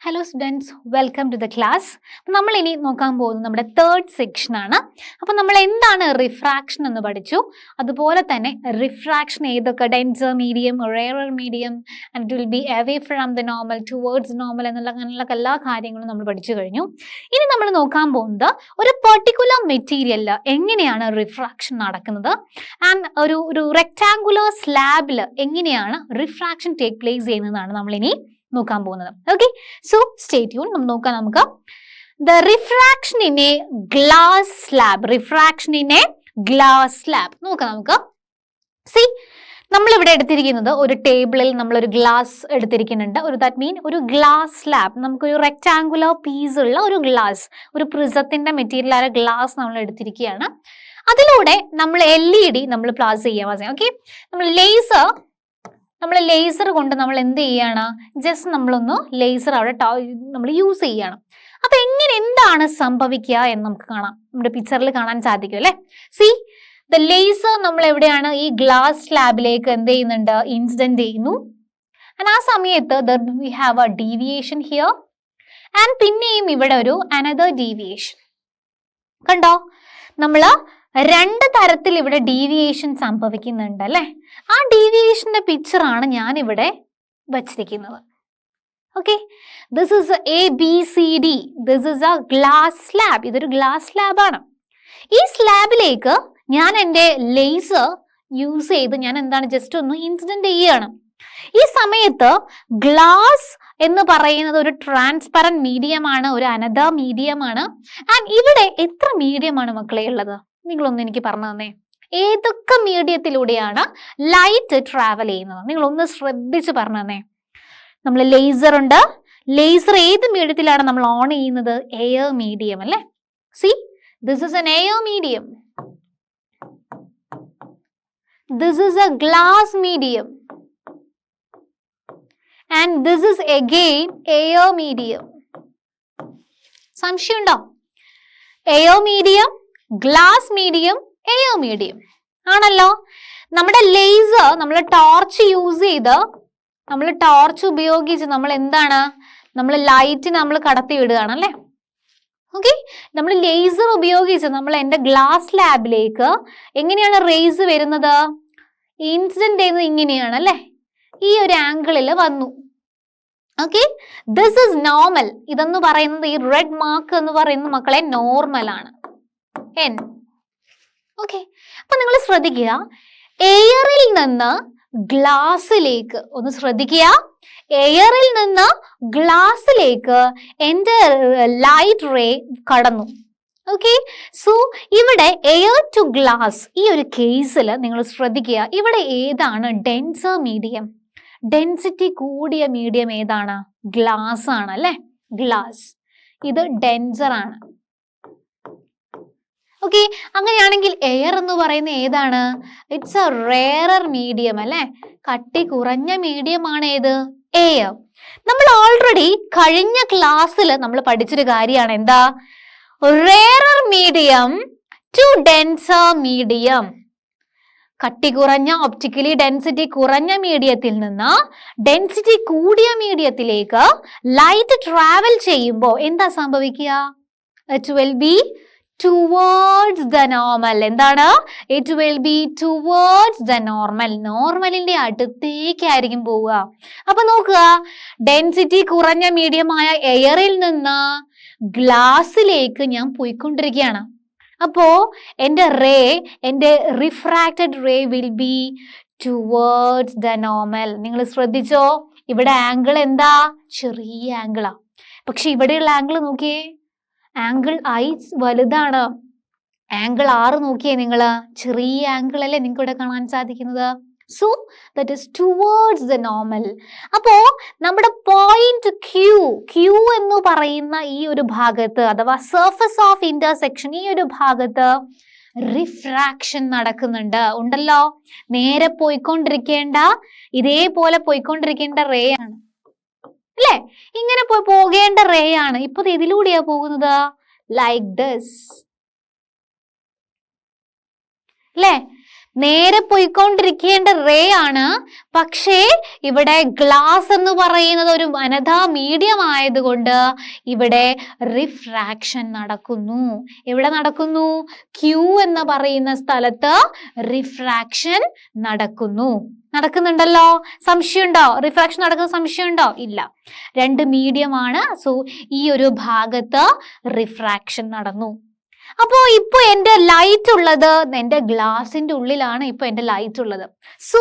Hello students, welcome to the class. നമ്മൾ ഇനി നോക്കാൻ പോകുന്നത് നമ്മുടെ തേർഡ് സെക്ഷൻ ആണ്. അപ്പോൾ നമ്മൾ എന്താണ് റിഫ്രാക്ഷൻ എന്ന് പഠിച്ചു. അതുപോലെ തന്നെ റിഫ്രാക്ഷൻ ഏതൊക്കെ denser medium, rarer medium and it will be away from the normal towards normal എന്നുള്ള എല്ലാ കാര്യങ്ങളും നമ്മൾ പഠിച്ചു കഴിഞ്ഞു. ഇനി നമ്മൾ നോക്കാൻ പോകുന്നത് ഒരു പെർട്ടിക്കുലർ മെറ്റീരിയലിൽ എങ്ങനെയാണ് റിഫ്രാക്ഷൻ നടക്കുന്നത് ആൻഡ് ഒരു റെക്ടാങ്കുലർ സ്ലാബിൽ എങ്ങനെയാണ് റിഫ്രാക്ഷൻ ടേക്ക് പ്ലേസ് ചെയ്യുന്നതാണ് നമ്മൾ ഇനി നോക്കാൻ പോകുന്നത്. Okay, so stay tune. നമുക്ക് the refraction in a glass slab. Refraction in a glass slab നമുക്ക് സി നമ്മളിവിടെ എടുത്തിരിക്കുന്നത് ഒരു ടേബിളിൽ നമ്മളൊരു ഗ്ലാസ് എടുത്തിരിക്കുന്നുണ്ട്. ദാറ്റ് മീൻ ഒരു ഗ്ലാസ് സ്ലാബ്, നമുക്കൊരു റെക്ടാങ്കുലർ പീസ് ഉള്ള ഒരു ഗ്ലാസ്, ഒരു പ്രിസത്തിന്റെ മെറ്റീരിയലായ ഗ്ലാസ് നമ്മൾ എടുത്തിരിക്കുകയാണ്. അതിലൂടെ നമ്മൾ LED നമ്മൾ പ്ലാസ് ചെയ്യാൻ. ഓക്കെ, നമ്മൾ ലേസർ കൊണ്ട് നമ്മൾ എന്ത് ചെയ്യാണ്, ജസ്റ്റ് നമ്മളൊന്ന് ലേസർ അവിടെ നമ്മൾ യൂസ് ചെയ്യാണ്. അപ്പൊ എന്താണ് സംഭവിക്കുക എന്ന് നമുക്ക് കാണാം. നമ്മുടെ പിക്ചറിൽ കാണാൻ സാധിക്കും അല്ലെ. സി ദ ലേസർ നമ്മൾ എവിടെയാണ്, ഈ ഗ്ലാസ് സ്ലാബിലേക്ക് എന്ത് ചെയ്യുന്നുണ്ട്, ഇൻസിഡന്റ് ചെയ്യുന്നു. ആ സമയത്ത് we have A deviation here and പിന്നെയും ഇവിടെ ഒരു അനദർ ഡീവിയേഷൻ. കണ്ടോ, നമ്മള് രണ്ട് തരത്തിൽ ഇവിടെ ഡീവിയേഷൻ സംഭവിക്കുന്നുണ്ട് അല്ലെ. ആ ഡീവിയേഷന്റെ പിക്ചറാണ് ഞാൻ ഇവിടെ വച്ചിരിക്കുന്നത്. Okay, this is ABCD. This is a glass slab. ഇതൊരു ഗ്ലാസ് സ്ലാബാണ്. ഈ സ്ലാബിലേക്ക് ഞാൻ എൻ്റെ ലേസർ യൂസ് ചെയ്ത് ഞാൻ എന്താണ് ജസ്റ്റ് ഒന്ന് ഇൻസിഡന്റ് ചെയ്യുകയാണ്. ഈ സമയത്ത് ഗ്ലാസ് എന്ന് പറയുന്നത് ഒരു ട്രാൻസ്പെറന്റ് മീഡിയമാണ്, ഒരു അനദർ മീഡിയമാണ്. ആൻഡ് ഇവിടെ എത്ര മീഡിയമാണ് മക്കളെ ഉള്ളത്, നിങ്ങളൊന്ന് എനിക്ക് പറഞ്ഞു തന്നെ. ഏതൊക്കെ മീഡിയത്തിലൂടെയാണ് ലൈറ്റ് ട്രാവൽ ചെയ്യുന്നത്, നിങ്ങളൊന്ന് ശ്രദ്ധിച്ച് പറഞ്ഞു തന്നെ. നമ്മൾ ലേസർ ഉണ്ട്. ലേസർ ഏത് മീഡിയത്തിലാണ് നമ്മൾ ഓൺ ചെയ്യുന്നത്, എയർ മീഡിയം അല്ലെ. See this is an air medium, this is a glass medium and this is again air medium. സംശയമുണ്ടോ? Air medium, glass medium, air medium ആണല്ലോ. നമ്മുടെ ലേസർ നമ്മൾ ടോർച്ച് യൂസ് ചെയ്ത്, നമ്മൾ ടോർച്ച് ഉപയോഗിച്ച് നമ്മൾ എന്താണ്, നമ്മൾ ലൈറ്റ് നമ്മൾ കടത്തി വിടുകയാണ് അല്ലെ. ഓക്കെ, നമ്മൾ ലേസർ ഉപയോഗിച്ച് നമ്മൾ എൻ്റെ ഗ്ലാസ് ലാബിലേക്ക് എങ്ങനെയാണ് റേസ് വരുന്നത്, ഇൻസിഡന്റ് ചെയ്യുന്നത് ഇങ്ങനെയാണ് അല്ലെ. ഈ ഒരു ആംഗിളിൽ വന്നു. Okay, this is normal. ഇതെന്ന് പറയുന്നത് ഈ റെഡ് മാർക്ക് എന്ന് പറയുന്ന മക്കളെ നോർമൽ ആണ്, N. ഓക്കെ, അപ്പൊ നിങ്ങൾ ശ്രദ്ധിക്കുക, എയറിൽ നിന്ന് ഗ്ലാസിലേക്ക് ഒന്ന് ശ്രദ്ധിക്കുക. എയറിൽ നിന്ന് ഗ്ലാസിലേക്ക് എൻ്റെ ലൈറ്റ് റേ കടന്നു. ഓക്കെ, സോ ഇവിടെ എയർ ടു ഗ്ലാസ്, ഈ ഒരു കേസിൽ നിങ്ങൾ ശ്രദ്ധിക്കുക, ഇവിടെ ഏതാണ് ഡെൻസർ മീഡിയം, ഡെൻസിറ്റി കൂടിയ മീഡിയം ഏതാണ്, ഗ്ലാസ് ആണ് അല്ലെ. ഗ്ലാസ് ഇത് ഡെൻസർ ആണ്. ഓക്കെ, അങ്ങനെയാണെങ്കിൽ എയർ എന്ന് പറയുന്ന ഏതാണ്, ഇറ്റ്സ് എ റെയറർ മീഡിയം അല്ലെ. കട്ടി കുറഞ്ഞ മീഡിയം ആണ് ഏത്, എയർ. നമ്മൾ ഓൾറെഡി കഴിഞ്ഞ ക്ലാസ്സിൽ നമ്മൾ പഠിച്ചൊരു കാര്യമാണ് എന്താ, rarer medium to denser medium. കട്ടി കുറഞ്ഞ, ഒപ്റ്റിക്കലി ഡെൻസിറ്റി കുറഞ്ഞ മീഡിയത്തിൽ നിന്ന് ഡെൻസിറ്റി കൂടിയ മീഡിയത്തിലേക്ക് ലൈറ്റ് ട്രാവൽ ചെയ്യുമ്പോൾ എന്താ സംഭവിക്കുക, it will B towards the normal. എന്താണ്, it will be towards the normal. നോർമലിന്റെ അടുത്തേക്കായിരിക്കും പോവുക. അപ്പൊ നോക്കുക, ഡെൻസിറ്റി കുറഞ്ഞ മീഡിയമായ എയറിൽ നിന്ന് ഗ്ലാസിലേക്ക് ഞാൻ പോയിക്കൊണ്ടിരിക്കുകയാണ്. അപ്പോ എൻ്റെ refracted ray will be towards the normal. നിങ്ങൾ ശ്രദ്ധിച്ചോ, ഇവിടെ ആംഗിൾ എന്താ, ചെറിയ ആംഗിളാ. പക്ഷെ ഇവിടെയുള്ള ആംഗിൾ നോക്കിയേ, ആംഗിൾ I വലുതാണ്. ആംഗിൾ R നോക്കിയേ നിങ്ങൾ, ചെറിയ ആംഗിൾ അല്ലേ നിങ്ങൾക്ക് ഇവിടെ കാണാൻ സാധിക്കുന്നത്. So that is towards the normal. അപ്പോ നമ്മുടെ പോയിന്റ് Q എന്ന് പറയുന്ന ഈ ഒരു ഭാഗത്ത്, അഥവാ സർഫസ് ഓഫ് ഇന്റർസെക്ഷൻ, ഈ ഒരു ഭാഗത്ത് റിഫ്രാക്ഷൻ നടക്കുന്നുണ്ട് ഉണ്ടല്ലോ. നേരെ പോയിക്കൊണ്ടിരിക്കേണ്ട, ഇതേപോലെ പോയിക്കൊണ്ടിരിക്കേണ്ട റേ ആണ് അല്ലെ, ഇങ്ങനെ പോകേണ്ട റേ ആണ്. ഇപ്പൊ ഇതിലൂടെയാ പോകുന്നത്, ലൈക്ക് ദിസ് അല്ലെ. നേരെ പോയിക്കൊണ്ടിരിക്കേണ്ട റേ ആണ്. പക്ഷേ ഇവിടെ ഗ്ലാസ് എന്ന് പറയുന്നത് ഒരു അനധാ മീഡിയം ആയതുകൊണ്ട് ഇവിടെ റിഫ്രാക്ഷൻ നടക്കുന്നു. എവിടെ നടക്കുന്നു? ക്യൂ എന്ന് പറയുന്ന സ്ഥലത്ത് റിഫ്രാക്ഷൻ നടക്കുന്നുണ്ടല്ലോ. സംശയമുണ്ടോ? റിഫ്രാക്ഷൻ നടക്കുന്ന സംശയമുണ്ടോ? ഇല്ല. രണ്ട് മീഡിയം ആണ്. സോ ഈ ഒരു ഭാഗത്ത് റിഫ്രാക്ഷൻ നടന്നു. അപ്പോ ഇപ്പൊ എന്റെ ലൈറ്റ് ഉള്ളത് എന്റെ ഗ്ലാസിന്റെ ഉള്ളിലാണ്. ഇപ്പൊ എന്റെ ലൈറ്റ് ഉള്ളത്. സോ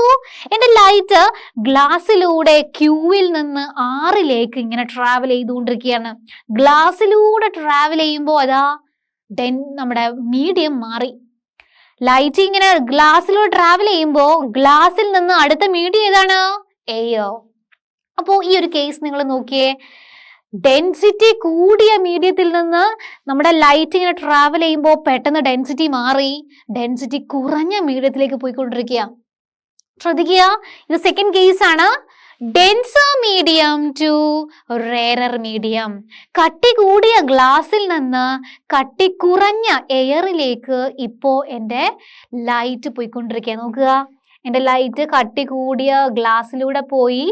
എന്റെ ലൈറ്റ് ഗ്ലാസ്സിലൂടെ ക്യൂവിൽ നിന്ന് ആറിലേക്ക് ഇങ്ങനെ ട്രാവൽ ചെയ്തുകൊണ്ടിരിക്കുകയാണ്. ഗ്ലാസ്സിലൂടെ ട്രാവൽ ചെയ്യുമ്പോൾ അതാ നമ്മുടെ മീഡിയം മാറി. ലൈറ്റ് ഇങ്ങനെ ഗ്ലാസ്സിലൂടെ ട്രാവൽ ചെയ്യുമ്പോൾ ഗ്ലാസ്സിൽ നിന്ന് അടുത്ത മീഡിയം ഏതാണ്? എയർ. അപ്പോ ഈ ഒരു കേസ് നിങ്ങൾ നോക്കിയേ. ഡെൻസിറ്റി കൂടിയ മീഡിയത്തിൽ നിന്ന് നമ്മുടെ ലൈറ്റ് ഇങ്ങനെ ട്രാവൽ ചെയ്യുമ്പോൾ പെട്ടെന്ന് ഡെൻസിറ്റി മാറി ഡെൻസിറ്റി കുറഞ്ഞ മീഡിയത്തിലേക്ക് പോയിക്കൊണ്ടിരിക്കുക. ശ്രദ്ധിക്കുക, ഇത് സെക്കൻഡ് കേസ് ആണ്. Denser medium to rarer medium. കട്ടി കൂടിയ ഗ്ലാസിൽ നിന്ന് കട്ടി കുറഞ്ഞ എയറിലേക്ക് ഇപ്പോ എൻ്റെ ലൈറ്റ് പോയിക്കൊണ്ടിരിക്കുക. നോക്കുക, എൻ്റെ ലൈറ്റ് കട്ടി കൂടിയ ഗ്ലാസ്സിലൂടെ പോയി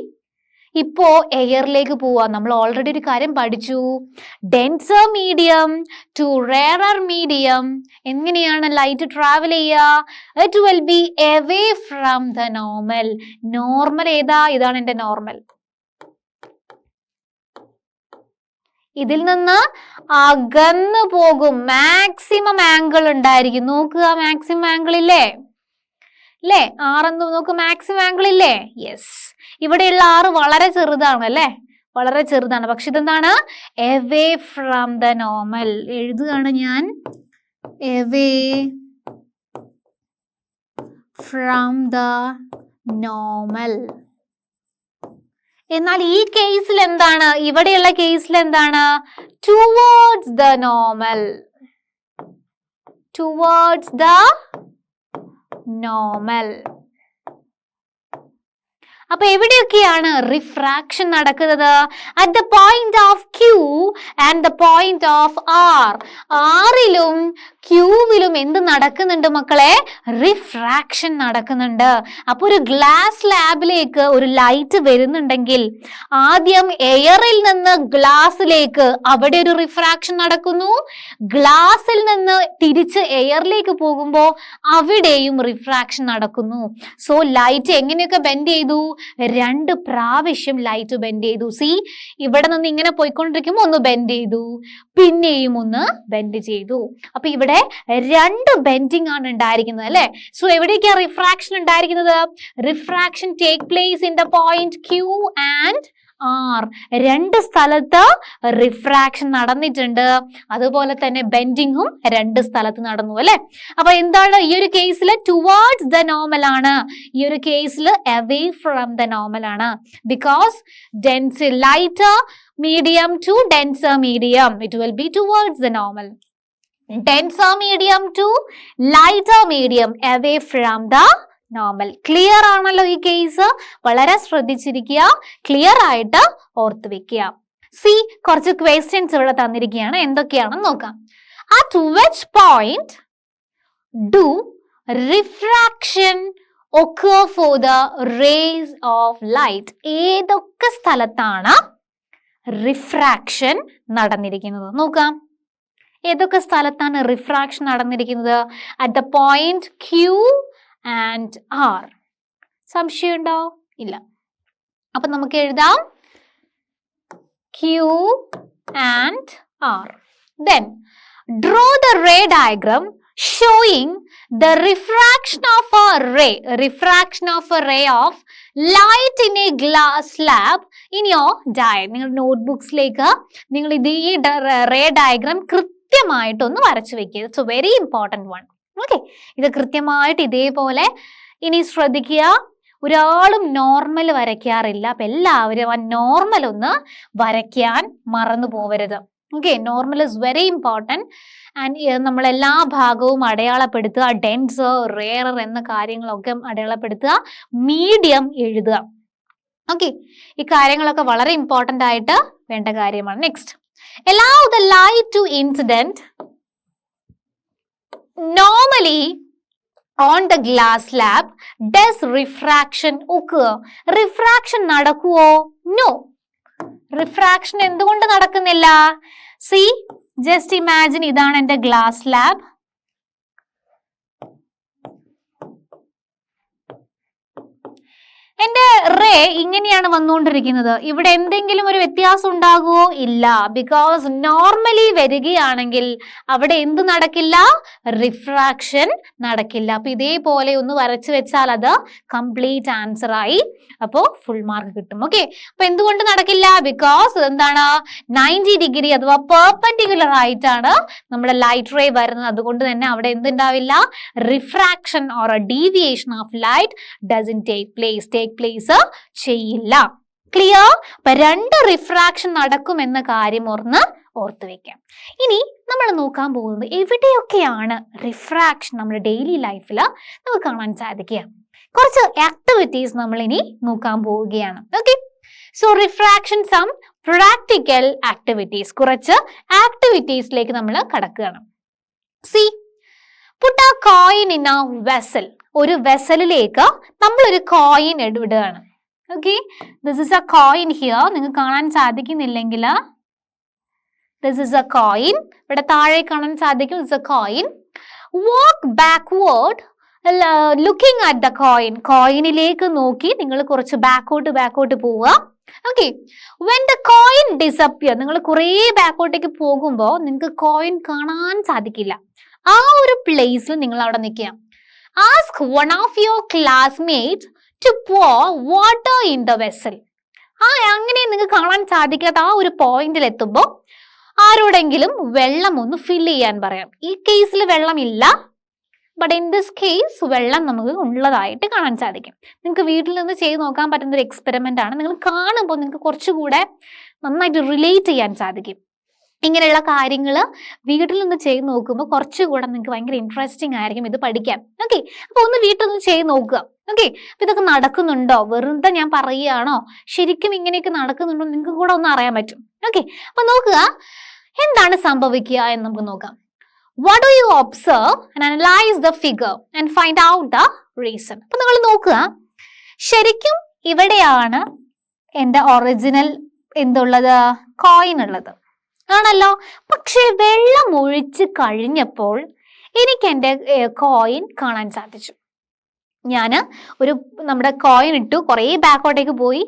ഇപ്പോ എയറിലേക്ക് പോവാ. നമ്മൾ ഓൾറെഡി ഒരു കാര്യം പഠിച്ചു. Denser medium to rarer medium എങ്ങനെയാണ് ലൈറ്റ് ട്രാവൽ ചെയ്യുക? It will be away from the normal. Normal ഏതാ? ഇതാണ് എന്റെ നോർമൽ. ഇതിൽ നിന്ന് അകന്നു പോകും. മാക്സിമം ആംഗിൾ ഉണ്ടായിരിക്കും. നോക്കുക, മാക്സിമം ആംഗിൾ ഇല്ലേ? അല്ലേ? ആറെന്ന് നോക്ക്, മാക്സിമം ആംഗിൾ ഇല്ലേ? യെസ്. ഇവിടെയുള്ള ആറ് വളരെ ചെറുതാണ് അല്ലേ? വളരെ ചെറുതാണ്. പക്ഷെ ഇതെന്താണ്? Away from the normal. എഴുതുകയാണ് ഞാൻ. Away from the normal. എന്നാൽ ഈ കേസിൽ എന്താണ്? ഇവിടെയുള്ള കേസിൽ എന്താണ്? Towards the normal. Towards the normal. അപ്പൊ എവിടെയൊക്കെയാണ് റിഫ്രാക്ഷൻ നടക്കുന്നത്? At the point of Q and the point of R. ആറിലും ക്യൂവിലും എന്ത് നടക്കുന്നുണ്ട് മക്കളെ? റിഫ്രാക്ഷൻ നടക്കുന്നുണ്ട്. അപ്പൊ ഒരു ഗ്ലാസ് ലാബിലേക്ക് ഒരു ലൈറ്റ് വരുന്നുണ്ടെങ്കിൽ ആദ്യം എയറിൽ നിന്ന് ഗ്ലാസ്സിലേക്ക് അവിടെ ഒരു റിഫ്രാക്ഷൻ നടക്കുന്നു. ഗ്ലാസ്സിൽ നിന്ന് തിരിച്ച് എയറിലേക്ക് പോകുമ്പോൾ അവിടെയും റിഫ്രാക്ഷൻ നടക്കുന്നു. സോ ലൈറ്റ് എങ്ങനെയൊക്കെ ബെൻഡ് ചെയ്തു? രണ്ട് പ്രാവശ്യം ലൈറ്റ് ബെൻഡ് ചെയ്തു. സി, ഇവിടെ നിന്ന് ഇങ്ങനെ പോയിക്കൊണ്ടിരിക്കുമ്പോൾ ഒന്ന് ബെൻഡ് ചെയ്തു, പിന്നെയും ഒന്ന് ബെൻഡ് ചെയ്തു. അപ്പൊ ഇവിടെ രണ്ട് ബെൻഡിങ് ആണ് ഉണ്ടായിരിക്കുന്നത് അല്ലെ? സോ എവിടേക്കാണ് റിഫ്രാക്ഷൻ ഉണ്ടായിരിക്കുന്നത്? Refraction take place in the point Q and R. രണ്ട് സ്ഥലത്ത് റിഫ്രാക്ഷൻ നടന്നിട്ടുണ്ട്. അതുപോലെ തന്നെ ബെൻഡിങ്ങും രണ്ട് സ്ഥലത്ത് നടന്നു അല്ലെ? അപ്പൊ എന്താണ് ഈ ഒരു കേസിൽ? ടുവേർഡ്സ് ദ നോർമൽ ആണ്. ഈ ഒരു കേസിൽ അവേ ഫ്രം ദ നോർമൽ ആണ്. Because dense lighter medium to denser medium, it will be towards the normal. Denser medium to lighter medium, away from the normal. Clear ആണല്ലോ ഈ കേസ്? വളരെ ശ്രദ്ധിച്ചിരിക്കുക, clear ആയിട്ട് ഓർത്ത് വെക്കുക. സി, കുറച്ച് ക്വസ്റ്റ്യൻസ് ഇവിടെ തന്നിരിക്കുകയാണ്. എന്തൊക്കെയാണെന്ന് നോക്കാം. At which point do refraction occur for the rays of light? ഏതൊക്കെ സ്ഥലത്താണ് റിഫ്രാക്ഷൻ നടന്നിരിക്കുന്നത്? നോക്കാം, ഏതൊക്കെ സ്ഥലത്താണ് റിഫ്രാക്ഷൻ നടന്നിരിക്കുന്നത്? At the point Q and R. സംശയമുണ്ടോ? ഇല്ല. അപ്പൊ നമുക്ക് എഴുതാം Q and R. Then draw the ray diagram showing the refraction of a ray of light in a glass slab in your diagram. നിങ്ങൾ നോട്ട്ബുക്സിലേക്ക് നിങ്ങൾ ഇത് ഈ റേ ഡയഗ്രാം കൃത്യമായിട്ടൊന്ന് വരച്ചു വെക്കുക. It's A very important one. Okay, ഇത് കൃത്യമായിട്ട് ഇതേപോലെ ഇനി ശ്രദ്ധിക്കുക. ഒരാളും നോർമൽ വരയ്ക്കാറില്ല. അപ്പൊ എല്ലാവരും ആ നോർമൽ ഒന്ന് വരയ്ക്കാൻ മറന്നു പോവരുത്. Okay, normal is very important. And നമ്മൾ എല്ലാ ഭാഗവും അടയാളപ്പെടുത്തുക. ഡെൻസ്, റേറർ എന്ന കാര്യങ്ങളൊക്കെ അടയാളപ്പെടുത്തുക. മീഡിയം എഴുതുക. ഓക്കെ, ഈ കാര്യങ്ങളൊക്കെ വളരെ ഇമ്പോർട്ടൻ്റ് ആയിട്ട് വേണ്ട കാര്യമാണ്. Next, allow the light to incident normally on the glass slab, does refraction occur? Refraction നടക്കുവോ? No. Refraction എന്തുകൊണ്ട് നടക്കുന്നില്ല? See, just imagine ഇതാണ് എൻ്റെ glass slab. എന്റെ റേ ഇങ്ങനെയാണ് വന്നുകൊണ്ടിരിക്കുന്നത്. ഇവിടെ എന്തെങ്കിലും ഒരു വ്യത്യാസം ഉണ്ടാകുമോ? ഇല്ല. ബിക്കോസ് നോർമലി വരികയാണെങ്കിൽ അവിടെ എന്ത് നടക്കില്ല? റിഫ്രാക്ഷൻ നടക്കില്ല. അപ്പൊ ഇതേപോലെ ഒന്ന് വരച്ചു വെച്ചാൽ അത് കംപ്ലീറ്റ് ആൻസർ ആയി. അപ്പോ ഫുൾ മാർക്ക് കിട്ടും. ഓക്കെ, അപ്പൊ എന്തുകൊണ്ട് നടക്കില്ല? ബിക്കോസ് എന്താണ് 90 ഡിഗ്രി അഥവാ പെർപെൻഡിക്കുലർ ആയിട്ടാണ് നമ്മുടെ ലൈറ്റ് റേ വരുന്നത്. അതുകൊണ്ട് തന്നെ അവിടെ എന്തുണ്ടാവില്ല? Refraction or a deviation of light doesn't take place ചെയ്യില്ല. ക്ലിയർ? അപ്പൊ 2 റിഫ്രാക്ഷൻ നടക്കുമെന്ന കാര്യം ഓർത്തു വെക്കാം. ഇനി നമ്മൾ നോക്കാൻ പോകുന്നത് എവിടെയൊക്കെയാണ് റിഫ്രാക്ഷൻ നമ്മുടെ ഡെയിലി ലൈഫിൽ നമുക്ക് കാണാൻ സാധിക്കുക. കുറച്ച് ആക്ടിവിറ്റീസ് നമ്മൾ ഇനി നോക്കാൻ പോവുകയാണ്. Okay, so refraction some practical activities. കുറച്ച് ആക്ടിവിറ്റീസിലേക്ക് നമ്മൾ കടക്കുകയാണ്. See, put a coin in a vessel. ഒരു വെസലിലേക്ക് നമ്മൾ ഒരു കോയിൻ ഇടുകയാണ്. Okay, this is a coin here. നിങ്ങൾക്ക് കാണാൻ സാധിക്കുന്നില്ലെങ്കിൽ ദിസ് ഇസ് എ കോയിൻ. ഇവിടെ താഴെ കാണാൻ സാധിക്കും. This a coin. Walk backward looking at the coin. കോയിനിലേക്ക് നോക്കി നിങ്ങൾ കുറച്ച് ബാക്കോട്ട് പോവുക. Okay, when the coin disappear, നിങ്ങൾ കുറേ ബാക്കോട്ടേക്ക് പോകുമ്പോൾ നിങ്ങൾക്ക് കോയിൻ കാണാൻ സാധിക്കില്ല. ആ ഒരു പ്ലേസിൽ നിങ്ങൾ അവിടെ നിൽക്കുക. Ask one of your classmates to pour water in the vessel. അങ്ങനെ നിങ്ങൾക്ക് കാണാൻ സാധിക്കാത്ത ആ ഒരു പോയിന്റിൽ എത്തുമ്പോൾ ആരോടെങ്കിലും വെള്ളം ഒന്ന് ഫില്ല് ചെയ്യാൻ പറയാം. ഈ കേസിൽ വെള്ളമില്ല, ബട്ട് ഇൻ ദിസ് കേസ് വെള്ളം നമുക്ക് ഉള്ളതായിട്ട് കാണാൻ സാധിക്കും. നിങ്ങൾക്ക് വീട്ടിൽ നിന്ന് ചെയ്ത് നോക്കാൻ പറ്റുന്ന ഒരു എക്സ്പെരിമെന്റ് ആണ്. നിങ്ങൾ കാണുമ്പോൾ നിങ്ങൾക്ക് കുറച്ചുകൂടെ നന്നായിട്ട് റിലേറ്റ് ചെയ്യാൻ സാധിക്കും. ഇങ്ങനെയുള്ള കാര്യങ്ങൾ വീട്ടിൽ നിന്ന് ചെയ്ത് നോക്കുമ്പോൾ കുറച്ചുകൂടെ നിങ്ങൾക്ക് ഭയങ്കര ഇൻട്രസ്റ്റിംഗ് ആയിരിക്കും ഇത് പഠിക്കാൻ. ഓക്കെ, അപ്പൊ ഒന്ന് വീട്ടിൽ നിന്ന് ചെയ്ത് നോക്കുക. ഓക്കെ, അപ്പൊ ഇതൊക്കെ നടക്കുന്നുണ്ടോ, വെറുതെ ഞാൻ പറയുകയാണോ, ശരിക്കും ഇങ്ങനെയൊക്കെ നടക്കുന്നുണ്ടോ നിങ്ങൾക്ക് കൂടെ ഒന്ന് അറിയാൻ പറ്റും. ഓക്കെ, അപ്പൊ നോക്കുക എന്താണ് സംഭവിക്കുക എന്ന് നമുക്ക് നോക്കാം. What do you observe and analyze the figure and find out the reason? അപ്പൊ നിങ്ങൾ നോക്കുക, ശരിക്കും ഇവിടെയാണ് എൻ്റെ ഒറിജിനൽ എന്തുള്ളത്? കോയിൻ ഉള്ളത് ആണല്ലോ. പക്ഷെ വെള്ളം ഒഴിച്ച് കഴിഞ്ഞപ്പോൾ എനിക്ക് എൻ്റെ കോയിൻ കാണാൻ സാധിച്ചു. ഞാൻ നമ്മുടെ കോയിൻ ഇട്ടു, കുറേ ബാക്കോട്ടേക്ക് പോയി,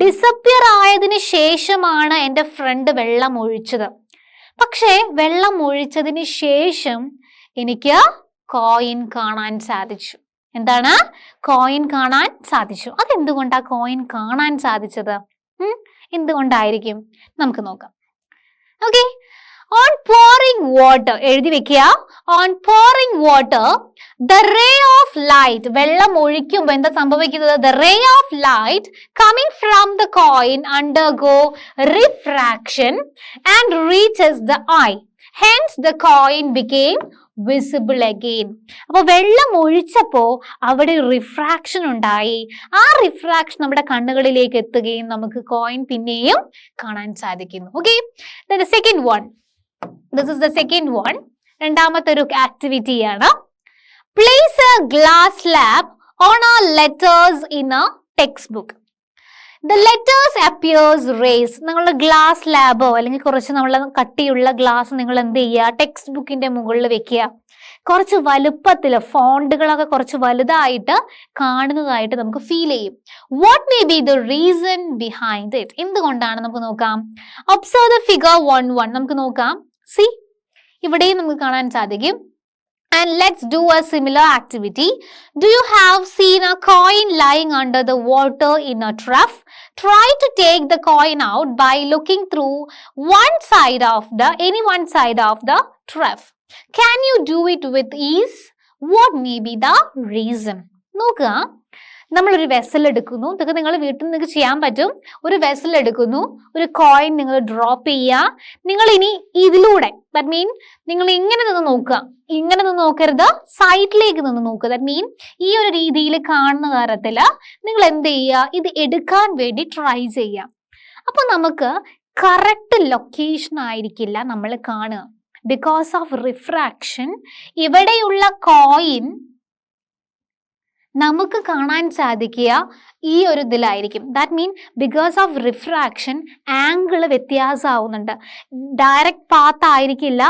ഡിസപ്പിയർ ആയതിനു ശേഷമാണ് എൻ്റെ ഫ്രണ്ട് വെള്ളം ഒഴിച്ചത്. പക്ഷേ വെള്ളം ഒഴിച്ചതിന് ശേഷം എനിക്ക് കോയിൻ കാണാൻ സാധിച്ചു. എന്താണ്? കോയിൻ കാണാൻ സാധിച്ചു. അതെന്തുകൊണ്ടാ കോയിൻ കാണാൻ സാധിച്ചത്? എന്തുകൊണ്ടായിരിക്കും? നമുക്ക് നോക്കാം. ഓക്കെ, ഓൺ pouring water എഴുതി വെക്കുക. On pouring water, the ray of light, വെള്ളം ഒഴിക്കുമ്പോൾ എന്താ സംഭവിക്കുന്നത്? The ray of light coming from the coin undergo refraction and reaches the eye. Hence the coin became visible again. അപ്പൊ വെള്ളം ഒഴിച്ചപ്പോ അവിടെ refraction ഉണ്ടായി. ആ റിഫ്രാക്ഷൻ നമ്മുടെ കണ്ണുകളിലേക്ക് എത്തുകയും നമുക്ക് കോയിൻ പിന്നെയും കാണാൻ സാധിക്കുന്നു. Okay, the second one. This is the second one. രണ്ടാമത്തെ ഒരു ആക്ടിവിറ്റിയാണ്. Place a glass slab on our letters in a textbook. The letters appears raised. നിങ്ങളുടെ ഗ്ലാസ് ലാബോ അല്ലെങ്കിൽ കുറച്ച് നമ്മൾ കട്ടിയുള്ള ഗ്ലാസ് നിങ്ങൾ എന്ത് ചെയ്യുക? ടെക്സ്റ്റ് ബുക്കിന്റെ മുകളിൽ വെക്കുക. കുറച്ച് വലുപ്പത്തിൽ ഫോണ്ടുകളൊക്കെ കുറച്ച് വലുതായിട്ട് കാണുന്നതായിട്ട് നമുക്ക് ഫീൽ ചെയ്യും. What may be the reason behind it? എന്തുകൊണ്ടാണ്? നമുക്ക് നോക്കാം. Observe the figure 1:1. നമുക്ക് നോക്കാം. സി, ഇവിടെയും നമുക്ക് കാണാൻ സാധിക്കും. And let's do a similar activity. Do you have seen a coin lying under the water in a trough? Try to take the coin out by looking through one side of the trough. Can you do it with ease? What may be the reason? നോക്കുക, നമ്മളൊരു vessel എടുക്കുന്നു. ഇതൊക്കെ നിങ്ങൾ വീട്ടിൽ നിങ്ങൾക്ക് ചെയ്യാൻ പറ്റും. ഒരു വെസൽ എടുക്കുന്നു, ഒരു കോയിൻ നിങ്ങൾ ഡ്രോപ്പ് ചെയ്യുക. നിങ്ങൾ ഇനി ഇതിലൂടെ, ദാറ്റ് മീൻ നിങ്ങൾ ഇങ്ങനെ നിന്ന് നോക്കുക. ഇങ്ങനെ നിന്ന് നോക്കരുത്, സൈഡിലേക്ക് നിന്ന് നോക്കുക. ദാറ്റ് മീൻ ഈ ഒരു രീതിയിൽ കാണുന്ന തരത്തിൽ നിങ്ങൾ എന്ത് ചെയ്യുക? ഇത് എടുക്കാൻ വേണ്ടി ട്രൈ ചെയ്യുക. അപ്പൊ നമുക്ക് കറക്റ്റ് ലൊക്കേഷൻ ആയിരിക്കില്ല നമ്മൾ കാണുക. ബിക്കോസ് ഓഫ് റിഫ്രാക്ഷൻ ഇവിടെയുള്ള കോയിൻ നമുക്ക് കാണാൻ സാധിക്കുക ഈ ഒരു ഇതിലായിരിക്കും. That mean because of refraction angle വ്യത്യാസമാവുന്നുണ്ട്. ഡയറക്റ്റ് പാത്ത് ആയിരിക്കില്ല,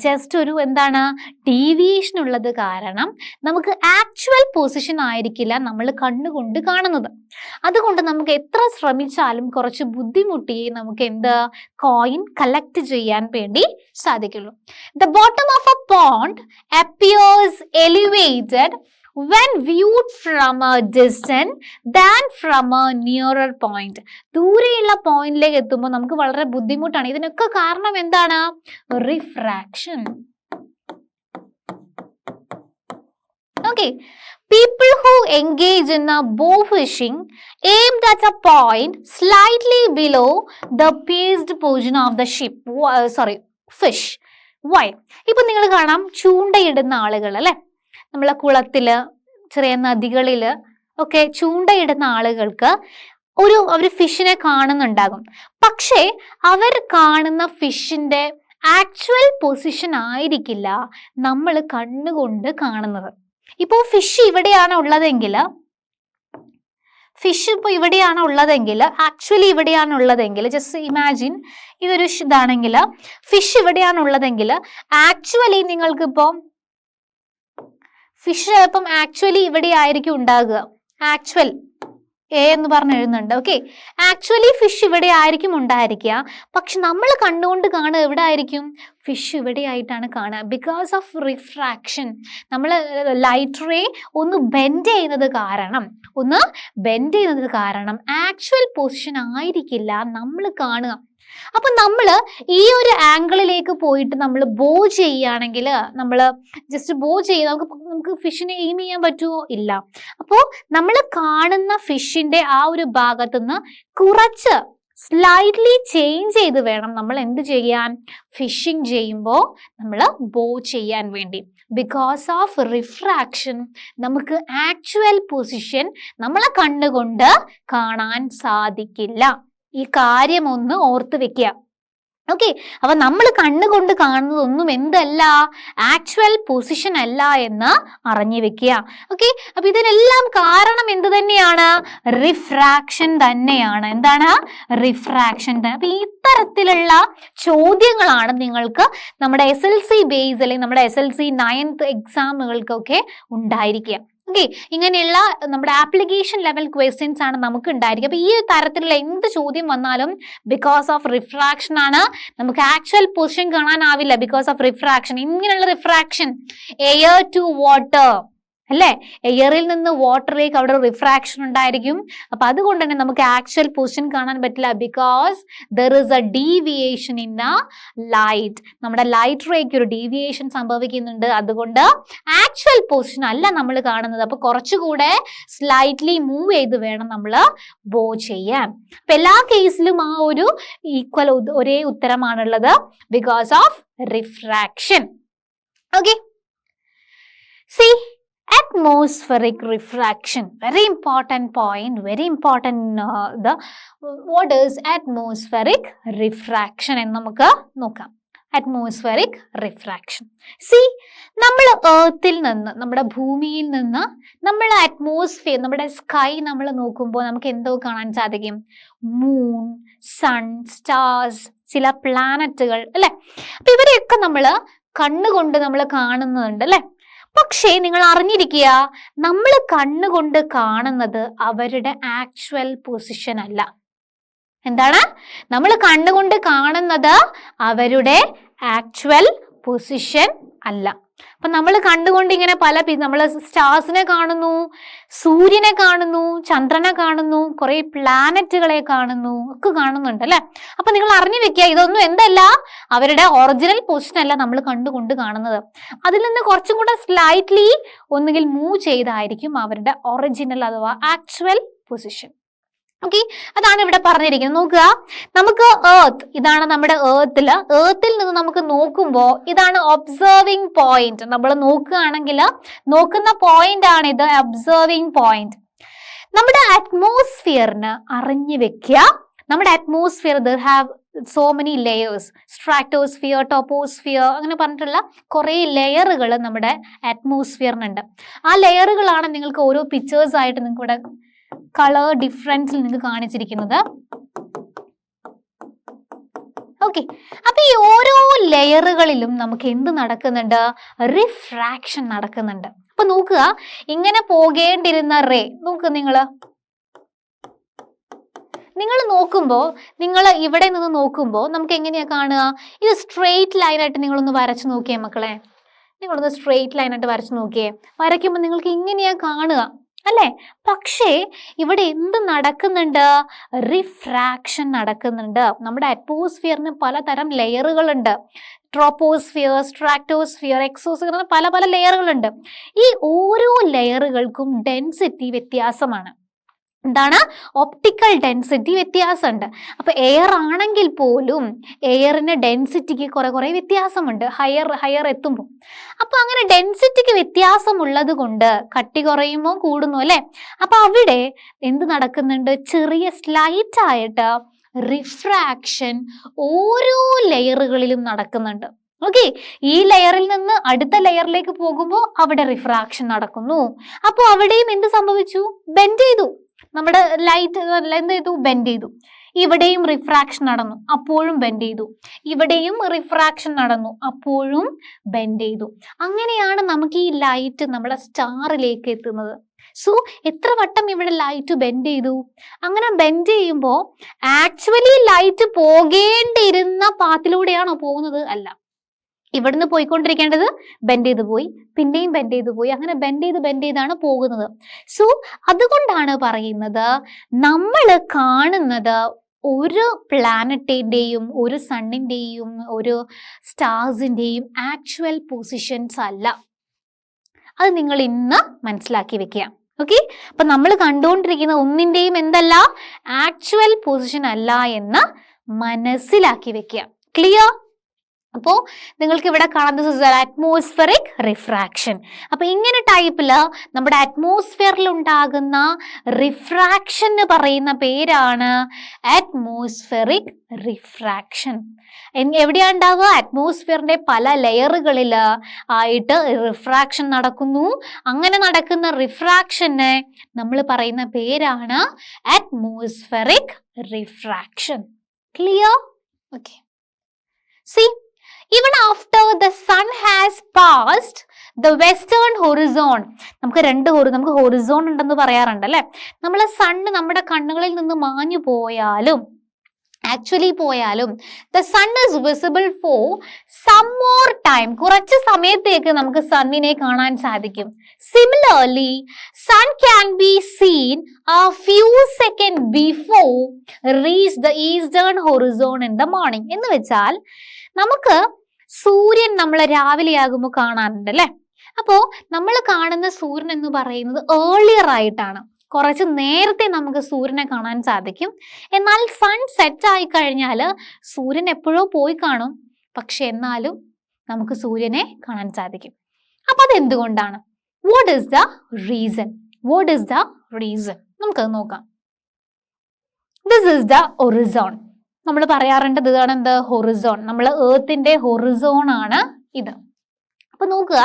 ജസ്റ്റ് ഒരു എന്താണ് ഡീവിയേഷൻ ഉള്ളത് കാരണം നമുക്ക് ആക്ച്വൽ പൊസിഷൻ ആയിരിക്കില്ല നമ്മൾ കണ്ണുകൊണ്ട് കാണുന്നത്. അതുകൊണ്ട് നമുക്ക് എത്ര ശ്രമിച്ചാലും കുറച്ച് ബുദ്ധിമുട്ടി നമുക്ക് കോയിൻ കളക്ട് ചെയ്യാൻ വേണ്ടി സാധിക്കുള്ളൂ. The bottom of A pond appears elevated when viewed from a distance than from a nearer point. ദൂരെയുള്ള പോയിന്റിലേക്ക് എത്തുമ്പോൾ നമുക്ക് വളരെ ബുദ്ധിമുട്ടാണ്. ഇതിനൊക്കെ കാരണം എന്താണ്? Refraction. Okay. People who engage in a bow fishing aimed at a point slightly below the pierced portion of the fish. Why? ഇപ്പൊ നിങ്ങൾ കാണാം ചൂണ്ടയിടുന്ന ആളുകൾ അല്ലെ, നമ്മളെ കുളത്തില് ചെറിയ നദികളില് ഒക്കെ ചൂണ്ടയിടുന്ന ആളുകൾക്ക് അവർ ഫിഷിനെ കാണുന്നുണ്ടാകും. പക്ഷേ അവർ കാണുന്ന ഫിഷിന്റെ ആക്ച്വൽ പൊസിഷൻ ആയിരിക്കില്ല നമ്മൾ കണ്ണുകൊണ്ട് കാണുന്നത്. ഇപ്പോൾ ഫിഷ് ഇവിടെയാണ് ഉള്ളതെങ്കിൽ ആക്ച്വലി ഇവിടെയാണ് ഉള്ളതെങ്കിൽ ജസ്റ്റ് ഇമാജിൻ ഇതൊരു ഇതാണെങ്കിൽ ഫിഷ് ഇവിടെയാണ് ഉള്ളതെങ്കിൽ ആക്ച്വലി നിങ്ങൾക്കിപ്പോൾ ഫിഷ് ചിലപ്പം ആക്ച്വലി ഇവിടെ ആയിരിക്കും ഉണ്ടാകുക. ആക്ച്വൽ എ എന്ന് പറഞ്ഞ് എഴുതുന്നുണ്ട്. ഓക്കെ, ആക്ച്വലി ഫിഷ് ഇവിടെ ആയിരിക്കും ഉണ്ടായിരിക്കുക. പക്ഷെ നമ്മൾ കണ്ണുകൊണ്ട് കാണുക എവിടെ ആയിരിക്കും? ഫിഷ് ഇവിടെ ആയിട്ടാണ് കാണുക. ബിക്കോസ് ഓഫ് റിഫ്രാക്ഷൻ നമ്മൾ ലൈറ്റ് റേ ഒന്ന് ബെൻഡ് ചെയ്യുന്നത് കാരണം ആക്ച്വൽ പൊസിഷൻ ആയിരിക്കില്ല നമ്മൾ കാണുക. അപ്പൊ നമ്മൾ ഈ ഒരു ആംഗിളിലേക്ക് പോയിട്ട് നമ്മൾ ബോ ചെയ്യുകയാണെങ്കിൽ നമ്മൾ ജസ്റ്റ് ബോ ചെയ്ത് നമുക്ക് ഫിഷിനെ എയിം ചെയ്യാൻ പറ്റുമോ? ഇല്ല. അപ്പോൾ നമ്മൾ കാണുന്ന ഫിഷിന്റെ ആ ഒരു ഭാഗത്തുനിന്ന് കുറച്ച് സ്ലൈറ്റ്ലി ചേഞ്ച് ചെയ്ത് വേണം നമ്മൾ എന്ത് ചെയ്യാൻ? ഫിഷിംഗ് ചെയ്യുമ്പോൾ നമ്മൾ ബോ ചെയ്യാൻ വേണ്ടി. ബിക്കോസ് ഓഫ് റിഫ്രാക്ഷൻ നമുക്ക് ആക്ച്വൽ പൊസിഷൻ നമ്മളെ കണ്ണുകൊണ്ട് കാണാൻ സാധിക്കില്ല. ഈ കാര്യം ഒന്ന് ഓർത്ത് വെക്കുക. ഓക്കെ, അപ്പൊ നമ്മൾ കണ്ണുകൊണ്ട് കാണുന്നതൊന്നും എന്തല്ല? ആക്ച്വൽ പൊസിഷൻ അല്ല എന്ന് അറിഞ്ഞു വെക്കുക. ഓക്കെ, അപ്പൊ ഇതിനെല്ലാം കാരണം എന്ത് തന്നെയാണ്? റിഫ്രാക്ഷൻ തന്നെയാണ്. എന്താണ്? റിഫ്രാക്ഷൻ. അപ്പൊ ഇത്തരത്തിലുള്ള ചോദ്യങ്ങളാണ് നിങ്ങൾക്ക് നമ്മുടെ SLC ബേസ് അല്ലെങ്കിൽ നമ്മുടെ SLC 9th എക്സാമുകൾക്കൊക്കെ ഉണ്ടായിരിക്കുക. ഓക്കെ, ഇങ്ങനെയുള്ള നമ്മുടെ ആപ്ലിക്കേഷൻ ലെവൽ ക്വസ്റ്റ്യൻസ് ആണ് നമുക്ക് ഉണ്ടായിരിക്കുക. അപ്പൊ ഈ തരത്തിലുള്ള എന്ത് ചോദ്യം വന്നാലും ബിക്കോസ് ഓഫ് റിഫ്രാക്ഷൻ ആണ്. നമുക്ക് ആക്ച്വൽ പൊസിഷൻ കാണാനാവില്ല ബിക്കോസ് ഓഫ് റിഫ്രാക്ഷൻ. ഇങ്ങനെയുള്ള റിഫ്രാക്ഷൻ എയർ ടു വാട്ടർ അല്ലെ, എയറിൽ നിന്ന് വാട്ടറിലേക്ക് അവിടെ റിഫ്രാക്ഷൻ ഉണ്ടായിരിക്കും. അപ്പൊ അതുകൊണ്ട് തന്നെ നമുക്ക് ആക്ച്വൽ പൊസിഷൻ കാണാൻ പറ്റില്ല. Because there is A deviation in A light. നമ്മുടെ ലൈറ്റ് റേക്ക് ഒരു ഡീവിയേഷൻ സംഭവിക്കുന്നുണ്ട്. അതുകൊണ്ട് ആക്ച്വൽ പൊസിഷൻ അല്ല നമ്മൾ കാണുന്നത്. അപ്പൊ കുറച്ചുകൂടെ സ്ലൈറ്റ്ലി മൂവ് ചെയ്ത് വേണം നമ്മൾ ബോ ചെയ്യാൻ. അപ്പൊ എല്ലാ കേസിലും ആ ഒരു ഈക്വൽ ഒരേ ഉത്തരമാണുള്ളത്, because of refraction. Okay, see atmospheric refraction, very important point, very important. What is atmospheric refraction എന്ന് നമുക്ക് നോക്കാം. Atmospheric refraction. സി, നമ്മൾ എർത്തിൽ നിന്ന്, നമ്മുടെ ഭൂമിയിൽ നിന്ന് നമ്മൾ അറ്റ്മോസ്ഫിയർ, നമ്മുടെ സ്കൈ നമ്മൾ നോക്കുമ്പോൾ നമുക്ക് എന്തോ കാണാൻ സാധിക്കും? മൂൺ, സൺ, സ്റ്റാർസ്, ചില പ്ലാനറ്റുകൾ അല്ലെ. അപ്പൊ ഇവരെയൊക്കെ നമ്മൾ കണ്ണുകൊണ്ട് നമ്മൾ കാണുന്നുണ്ട് അല്ലെ. പക്ഷേ നിങ്ങൾ അറിഞ്ഞിരിക്കുക, നമ്മൾ കണ്ണുകൊണ്ട് കാണുന്നത് അവരുടെ ആക്ച്വൽ പൊസിഷൻ അല്ല. എന്താണ്? നമ്മൾ കണ്ണുകൊണ്ട് കാണുന്നത് അവരുടെ ആക്ച്വൽ പൊസിഷൻ അല്ല. അപ്പൊ നമ്മൾ കണ്ടുകൊണ്ട് ഇങ്ങനെ നമ്മൾ സ്റ്റാർസിനെ കാണുന്നു, സൂര്യനെ കാണുന്നു, ചന്ദ്രനെ കാണുന്നു, കുറെ പ്ലാനറ്റുകളെ കാണുന്നു, ഒക്കെ കാണുന്നുണ്ട് അല്ലെ. അപ്പൊ നിങ്ങൾ അറിഞ്ഞു വെക്കുക, ഇതൊന്നും എന്തല്ല? അവരുടെ ഒറിജിനൽ പൊസിഷൻ അല്ല നമ്മൾ കണ്ടുകൊണ്ട് കാണുന്നത്. അതിൽ നിന്ന് കുറച്ചും കൂടെ സ്ലൈറ്റ്ലി ഒന്നുകിൽ മൂവ് ചെയ്തായിരിക്കും അവരുടെ ഒറിജിനൽ അഥവാ ആക്ച്വൽ പൊസിഷൻ. ഓക്കെ, അതാണ് ഇവിടെ പറഞ്ഞിരിക്കുന്നത്. നോക്കുക, നമുക്ക് എർത്ത്, ഇതാണ് നമ്മുടെ എർത്തിൽ നിന്ന് നമുക്ക് നോക്കുമ്പോൾ ഇതാണ് ഒബ്സർവിംഗ് പോയിന്റ്. നമ്മൾ നോക്കുകയാണെങ്കിൽ നോക്കുന്ന പോയിന്റ് ആണ് ഇത്, ഒബ്സർവിംഗ് പോയിന്റ്. നമ്മുടെ അറ്റ്മോസ്ഫിയറിന് അറിഞ്ഞു വെക്കുക നമ്മുടെ atmosphere they have so many layers, stratosphere, troposphere, അങ്ങനെ പറഞ്ഞിട്ടുള്ള കുറേ ലെയറുകൾ നമ്മുടെ അറ്റ്മോസ്ഫിയറിനുണ്ട്. ആ ലെയറുകളാണ് നിങ്ങൾക്ക് ഓരോ പിക്ചേഴ്സ് ആയിട്ട് നിങ്ങൾക്ക് ഇവിടെ കളർ ഡിഫറൻസിൽ നിങ്ങൾക്ക് കാണിച്ചിരിക്കുന്നത്. ഓക്കെ, അപ്പൊ ഈ ഓരോ ലെയറുകളിലും നമുക്ക് എന്ത് നടക്കുന്നുണ്ട്? റിഫ്രാക്ഷൻ നടക്കുന്നുണ്ട്. അപ്പൊ നോക്കുക, ഇങ്ങനെ പോകേണ്ടിരുന്ന റേ നോക്കുക, നിങ്ങൾ നോക്കുമ്പോൾ, നിങ്ങൾ ഇവിടെ നിന്ന് നോക്കുമ്പോൾ നമുക്ക് എങ്ങനെയാ കാണുക? ഇത് സ്ട്രെയിറ്റ് ലൈനായിട്ട് നിങ്ങളൊന്ന് വരച്ചു നോക്കിയേ മക്കളെ, നിങ്ങളൊന്ന് സ്ട്രെയിറ്റ് ലൈനായിട്ട് വരച്ചു നോക്കിയേ. വരയ്ക്കുമ്പോൾ നിങ്ങൾക്ക് ഇങ്ങനെയാ കാണുക അല്ലേ? പക്ഷേ ഇവിടെ എന്ത് നടക്കുന്നുണ്ട്? റിഫ്രാക്ഷൻ നടക്കുന്നുണ്ട്. നമ്മുടെ അറ്റ്മോസ്ഫിയറിന് പലതരം ലെയറുകളുണ്ട്. ട്രോപ്പോസ്ഫിയർ, സ്ട്രാറ്റോസ്ഫിയർ, എക്സോസ്ഫിയർ, പല പല ലെയറുകളുണ്ട്. ഈ ഓരോ ലെയറുകൾക്കും ഡെൻസിറ്റി വ്യത്യാസമാണ്. എന്താണ്? ഒപ്റ്റിക്കൽ ഡെൻസിറ്റി വ്യത്യാസമുണ്ട്. അപ്പൊ എയർ ആണെങ്കിൽ പോലും എയറിന്റെ ഡെൻസിറ്റിക്ക് കുറെ വ്യത്യാസമുണ്ട് ഹയർ എത്തുമ്പോൾ. അപ്പൊ അങ്ങനെ ഡെൻസിറ്റിക്ക് വ്യത്യാസമുള്ളത് കൊണ്ട് കട്ടി കുറയുമോ കൂടുന്നു അല്ലെ? അപ്പൊ അവിടെ എന്ത് നടക്കുന്നുണ്ട്? ചെറിയ സ്ലൈറ്റ് ആയിട്ട് റിഫ്രാക്ഷൻ ഓരോ ലെയറുകളിലും നടക്കുന്നുണ്ട്. ഓക്കെ, ഈ ലെയറിൽ നിന്ന് അടുത്ത ലെയറിലേക്ക് പോകുമ്പോൾ അവിടെ റിഫ്രാക്ഷൻ നടക്കുന്നു. അപ്പൊ അവിടെയും എന്ത് സംഭവിച്ചു? ബെൻഡ് ചെയ്തു. നമ്മുടെ ലൈറ്റ് എന്ത് ചെയ്തു? ബെൻഡ് ചെയ്തു. ഇവിടെയും റിഫ്രാക്ഷൻ നടന്നു, അപ്പോഴും ബെൻഡ് ചെയ്തു. ഇവിടെയും റിഫ്രാക്ഷൻ നടന്നു, അപ്പോഴും ബെൻഡ് ചെയ്തു. അങ്ങനെയാണ് നമുക്ക് ഈ ലൈറ്റ് നമ്മുടെ സ്റ്റാറിലേക്ക് എത്തുന്നത്. സോ എത്ര വട്ടം ഇവിടെ ലൈറ്റ് ബെൻഡ് ചെയ്തു? അങ്ങനെ ബെൻഡ് ചെയ്യുമ്പോൾ ആക്ച്വലി ലൈറ്റ് പോകേണ്ടിയിരുന്ന പാത്തിലൂടെയാണോ പോകുന്നത്? അല്ല, ഇവിടുന്ന് പോയിക്കൊണ്ടിരിക്കേണ്ടത് ബെൻഡ് ചെയ്ത് പോയി, പിന്നെയും ബെൻഡ് ചെയ്ത് പോയി, അങ്ങനെ ബെൻഡ് ചെയ്താണ് പോകുന്നത്. സോ അതുകൊണ്ടാണ് പറയുന്നത്, നമ്മൾ കാണുന്നത് ഒരു പ്ലാനറ്റിന്റെയും ഒരു സണ്ണിന്റെയും ഒരു സ്റ്റാർസിന്റെയും ആക്ച്വൽ പൊസിഷൻസ് അല്ല. അത് നിങ്ങൾ ഇന്ന് മനസ്സിലാക്കി വെക്കുക. ഓക്കെ, അപ്പൊ നമ്മൾ കണ്ടുകൊണ്ടിരിക്കുന്ന ഒന്നിന്റെയും എന്തല്ല? ആക്ച്വൽ പൊസിഷൻ അല്ല എന്ന് മനസ്സിലാക്കി വെക്കുക. ക്ലിയർ? അപ്പോ നിങ്ങൾക്ക് ഇവിടെ കാണുന്നത് അറ്റ്മോസ്ഫെറിക് റിഫ്രാക്ഷൻ. അപ്പൊ ഇങ്ങനെ ടൈപ്പില് നമ്മുടെ അറ്റ്മോസ്ഫിയറിൽ ഉണ്ടാകുന്ന റിഫ്രാക്ഷൻ പറയുന്ന പേരാണ് അറ്റ്മോസ്ഫെറിക് റിഫ്രാക്ഷൻ. എവിടെയാ ഉണ്ടാവുക? അറ്റ്മോസ്ഫിയറിന്റെ പല ലെയറുകളിൽ ആയിട്ട് റിഫ്രാക്ഷൻ നടക്കുന്നു. അങ്ങനെ നടക്കുന്ന റിഫ്രാക്ഷന് നമ്മൾ പറയുന്ന പേരാണ് atmospheric refraction. Clear? Okay. See, even after the sun has passed the western horizon, നമുക്ക് ഹൊറിസോൺ ഉണ്ടെന്ന് പറയാറുണ്ട് അല്ലെ? നമ്മളെ സണ്ണ് നമ്മുടെ കണ്ണുകളിൽ നിന്ന് മാഞ്ഞു പോയാലും the sun is visible for some more time. കുറച്ച് സമയത്തേക്ക് നമുക്ക് സണ്ണിനെ കാണാൻ സാധിക്കും. Similarly, sun can be seen a few seconds before reach the eastern horizon in the morning. എന്ന് വെച്ചാൽ നമുക്ക് സൂര്യൻ നമ്മൾ രാവിലെ ആകുമ്പോൾ കാണാറുണ്ട് അല്ലെ? അപ്പോ നമ്മൾ കാണുന്ന സൂര്യൻ എന്ന് പറയുന്നത് ഏർലിയർ ആയിട്ടാണ്. കുറച്ച് നേരത്തെ നമുക്ക് സൂര്യനെ കാണാൻ സാധിക്കും. എന്നാൽ സൺ സെറ്റ് ആയി കഴിഞ്ഞാൽ സൂര്യൻ എപ്പോഴോ പോയി കാണും, പക്ഷെ എന്നാലും നമുക്ക് സൂര്യനെ കാണാൻ സാധിക്കും. അപ്പൊ അതെന്തുകൊണ്ടാണ്? What is the reason? നമുക്കത് നോക്കാം. This is the Horizon. നമ്മൾ പറയാറുണ്ട് ഇതാണ് എന്ത്? ഹൊറിസോൺ. നമ്മൾ ഏർത്തിന്റെ ഹൊറിസോൺ ആണ് ഇത്. അപ്പൊ നോക്കുക,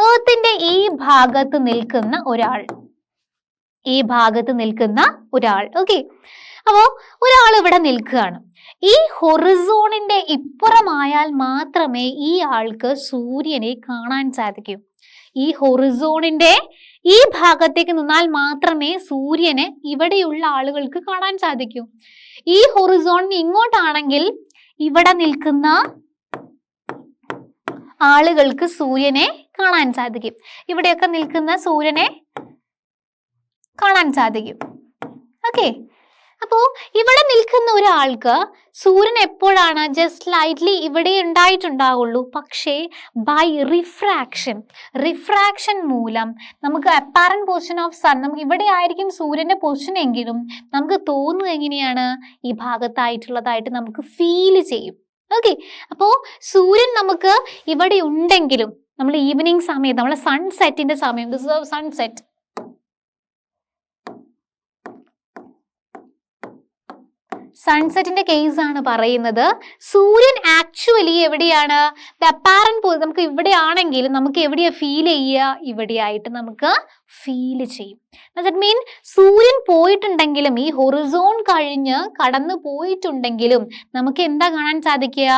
ഏർത്തിന്റെ ഈ ഭാഗത്ത് നിൽക്കുന്ന ഒരാൾ, ഓക്കെ. അപ്പോ ഒരാൾ ഇവിടെ നിൽക്കുകയാണ്. ഈ ഹൊറിസോണിന്റെ ഇപ്പുറമായാൽ മാത്രമേ ഈ ആൾക്ക് സൂര്യനെ കാണാൻ സാധിക്കൂ. ഈ ഹൊറിസോണിന്റെ ഈ ഭാഗത്തേക്ക് നിന്നാൽ മാത്രമേ സൂര്യനെ ഇവിടെയുള്ള ആളുകൾക്ക് കാണാൻ സാധിക്കൂ. ഈ ഹൊറിസോണിന് ഇങ്ങോട്ടാണെങ്കിൽ ഇവിടെ നിൽക്കുന്ന ആളുകൾക്ക് സൂര്യനെ കാണാൻ സാധിക്കും. ഇവിടെയൊക്കെ നിൽക്കുന്ന സൂര്യനെ കാണാൻ സാധിക്കും. ഓക്കെ, അപ്പോ ഇവിടെ നിൽക്കുന്ന ഒരാൾക്ക് സൂര്യൻ എപ്പോഴാണ് ജസ്റ്റ് ലൈറ്റ്ലി ഇവിടെ ഉണ്ടായിട്ടുണ്ടാവുള്ളൂ. പക്ഷേ ബൈ റിഫ്രാക്ഷൻ മൂലം നമുക്ക് അപ്പാരന്റ് പൊസിഷൻ ഓഫ് സൺ, നമുക്ക് ഇവിടെ ആയിരിക്കും സൂര്യന്റെ പൊസിഷൻ എങ്കിലും നമുക്ക് തോന്നുന്നത് എങ്ങനെയാണ്? ഈ ഭാഗത്തായിട്ടുള്ളതായിട്ട് നമുക്ക് ഫീൽ ചെയ്യും. ഓക്കെ, അപ്പോ സൂര്യൻ നമുക്ക് ഇവിടെ ഉണ്ടെങ്കിലും നമ്മൾ ഈവനിങ് സമയത്ത്, നമ്മളെ സൺസെറ്റിന്റെ സമയം, സൺസെറ്റിന്റെ കേസ് ആണ് പറയുന്നത്. സൂര്യൻ ആക്ച്വലി എവിടെയാണ്? അപ്പാരന്റ് നമുക്ക് ഇവിടെ ആണെങ്കിൽ നമുക്ക് എവിടെയാ ഫീൽ ചെയ്യുക? ഇവിടെയായിട്ട് നമുക്ക് ഫീൽ ചെയ്യും. ദാറ്റ് മീൻ സൂര്യൻ പോയിട്ടുണ്ടെങ്കിലും ഈ ഹൊറിസോൺ കഴിഞ്ഞ് കടന്നു പോയിട്ടുണ്ടെങ്കിലും നമുക്ക് എന്താ കാണാൻ സാധിക്കുക?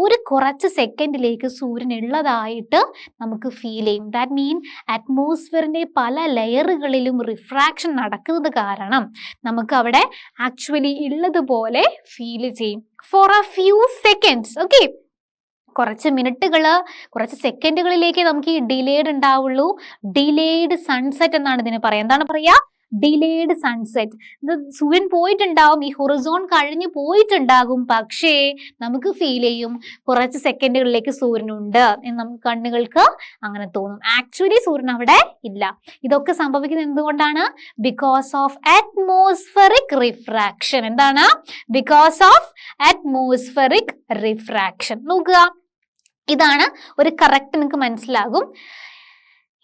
ഒരു കുറച്ച് സെക്കൻഡിലേക്ക് സൂര്യൻ ഉള്ളതായിട്ട് നമുക്ക് ഫീൽ ചെയ്യും. ദാറ്റ് മീൻ അറ്റ്മോസ്ഫിയറിന്റെ പല ലെയറുകളിലും റിഫ്രാക്ഷൻ നടക്കുന്നത് കാരണം നമുക്ക് അവിടെ ആക്ച്വലി ഉള്ളതുപോലെ ഫീൽ ചെയ്യും for a few seconds. Okay, കുറച്ച് മിനിറ്റുകൾ, കുറച്ച് സെക്കൻഡുകളിലേക്ക് നമുക്ക് ഈ ഡിലേഡ് ഉണ്ടാവുള്ളൂ. ഡിലേഡ് സൺസെറ്റ് എന്നാണ് ഇതിന് പറയാം. എന്താണ് പറയാ? Delayed sunset. ഇത് സൂര്യൻ പോയിട്ടുണ്ടാവും, ഈ ഹൊറിസോൺ കഴിഞ്ഞ് പോയിട്ടുണ്ടാകും, പക്ഷേ നമുക്ക് ഫീൽ ചെയ്യും കുറച്ച് സെക്കൻഡുകളിലേക്ക് സൂര്യനുണ്ട് എന്ന് നമുക്ക് കണ്ണുകൾക്ക് അങ്ങനെ തോന്നും. ആക്ച്വലി സൂര്യൻ അവിടെ ഇല്ല. ഇതൊക്കെ സംഭവിക്കുന്നത് എന്തുകൊണ്ടാണ്? Because of atmospheric refraction. എന്താണ്? Because of atmospheric refraction. നോക്കുക, ഇതാണ് ഒരു കറക്റ്റ്, നിങ്ങൾക്ക് മനസ്സിലാകും.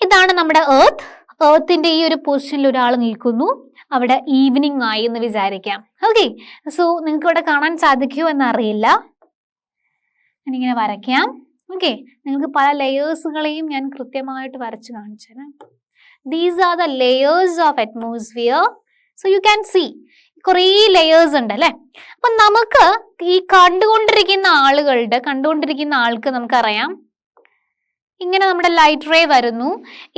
ഇതാണ് നമ്മുടെ എർത്ത്. എർത്തിന്റെ ഈ ഒരു പൊസിഷനിൽ ഒരാൾ നിൽക്കുന്നു. അവിടെ ഈവനിങ് ആയി എന്ന് വിചാരിക്കാം. ഓക്കെ, സോ നിങ്ങൾക്ക് ഇവിടെ കാണാൻ സാധിക്കുമോ എന്നറിയില്ല. ഞാനിങ്ങനെ വരയ്ക്കാം. ഓക്കെ, നിങ്ങൾക്ക് പല ലെയേഴ്സുകളെയും ഞാൻ കൃത്യമായിട്ട് വരച്ച് കാണിച്ചു തരാം. These are the layers of atmosphere. So you can see കുറേ ലെയേഴ്സ് ഉണ്ട് അല്ലെ. അപ്പൊ നമുക്ക് ഈ കണ്ടുകൊണ്ടിരിക്കുന്ന ആൾക്ക് നമുക്കറിയാം, ഇങ്ങനെ നമ്മുടെ ലൈറ്റ് റേ വരുന്നു,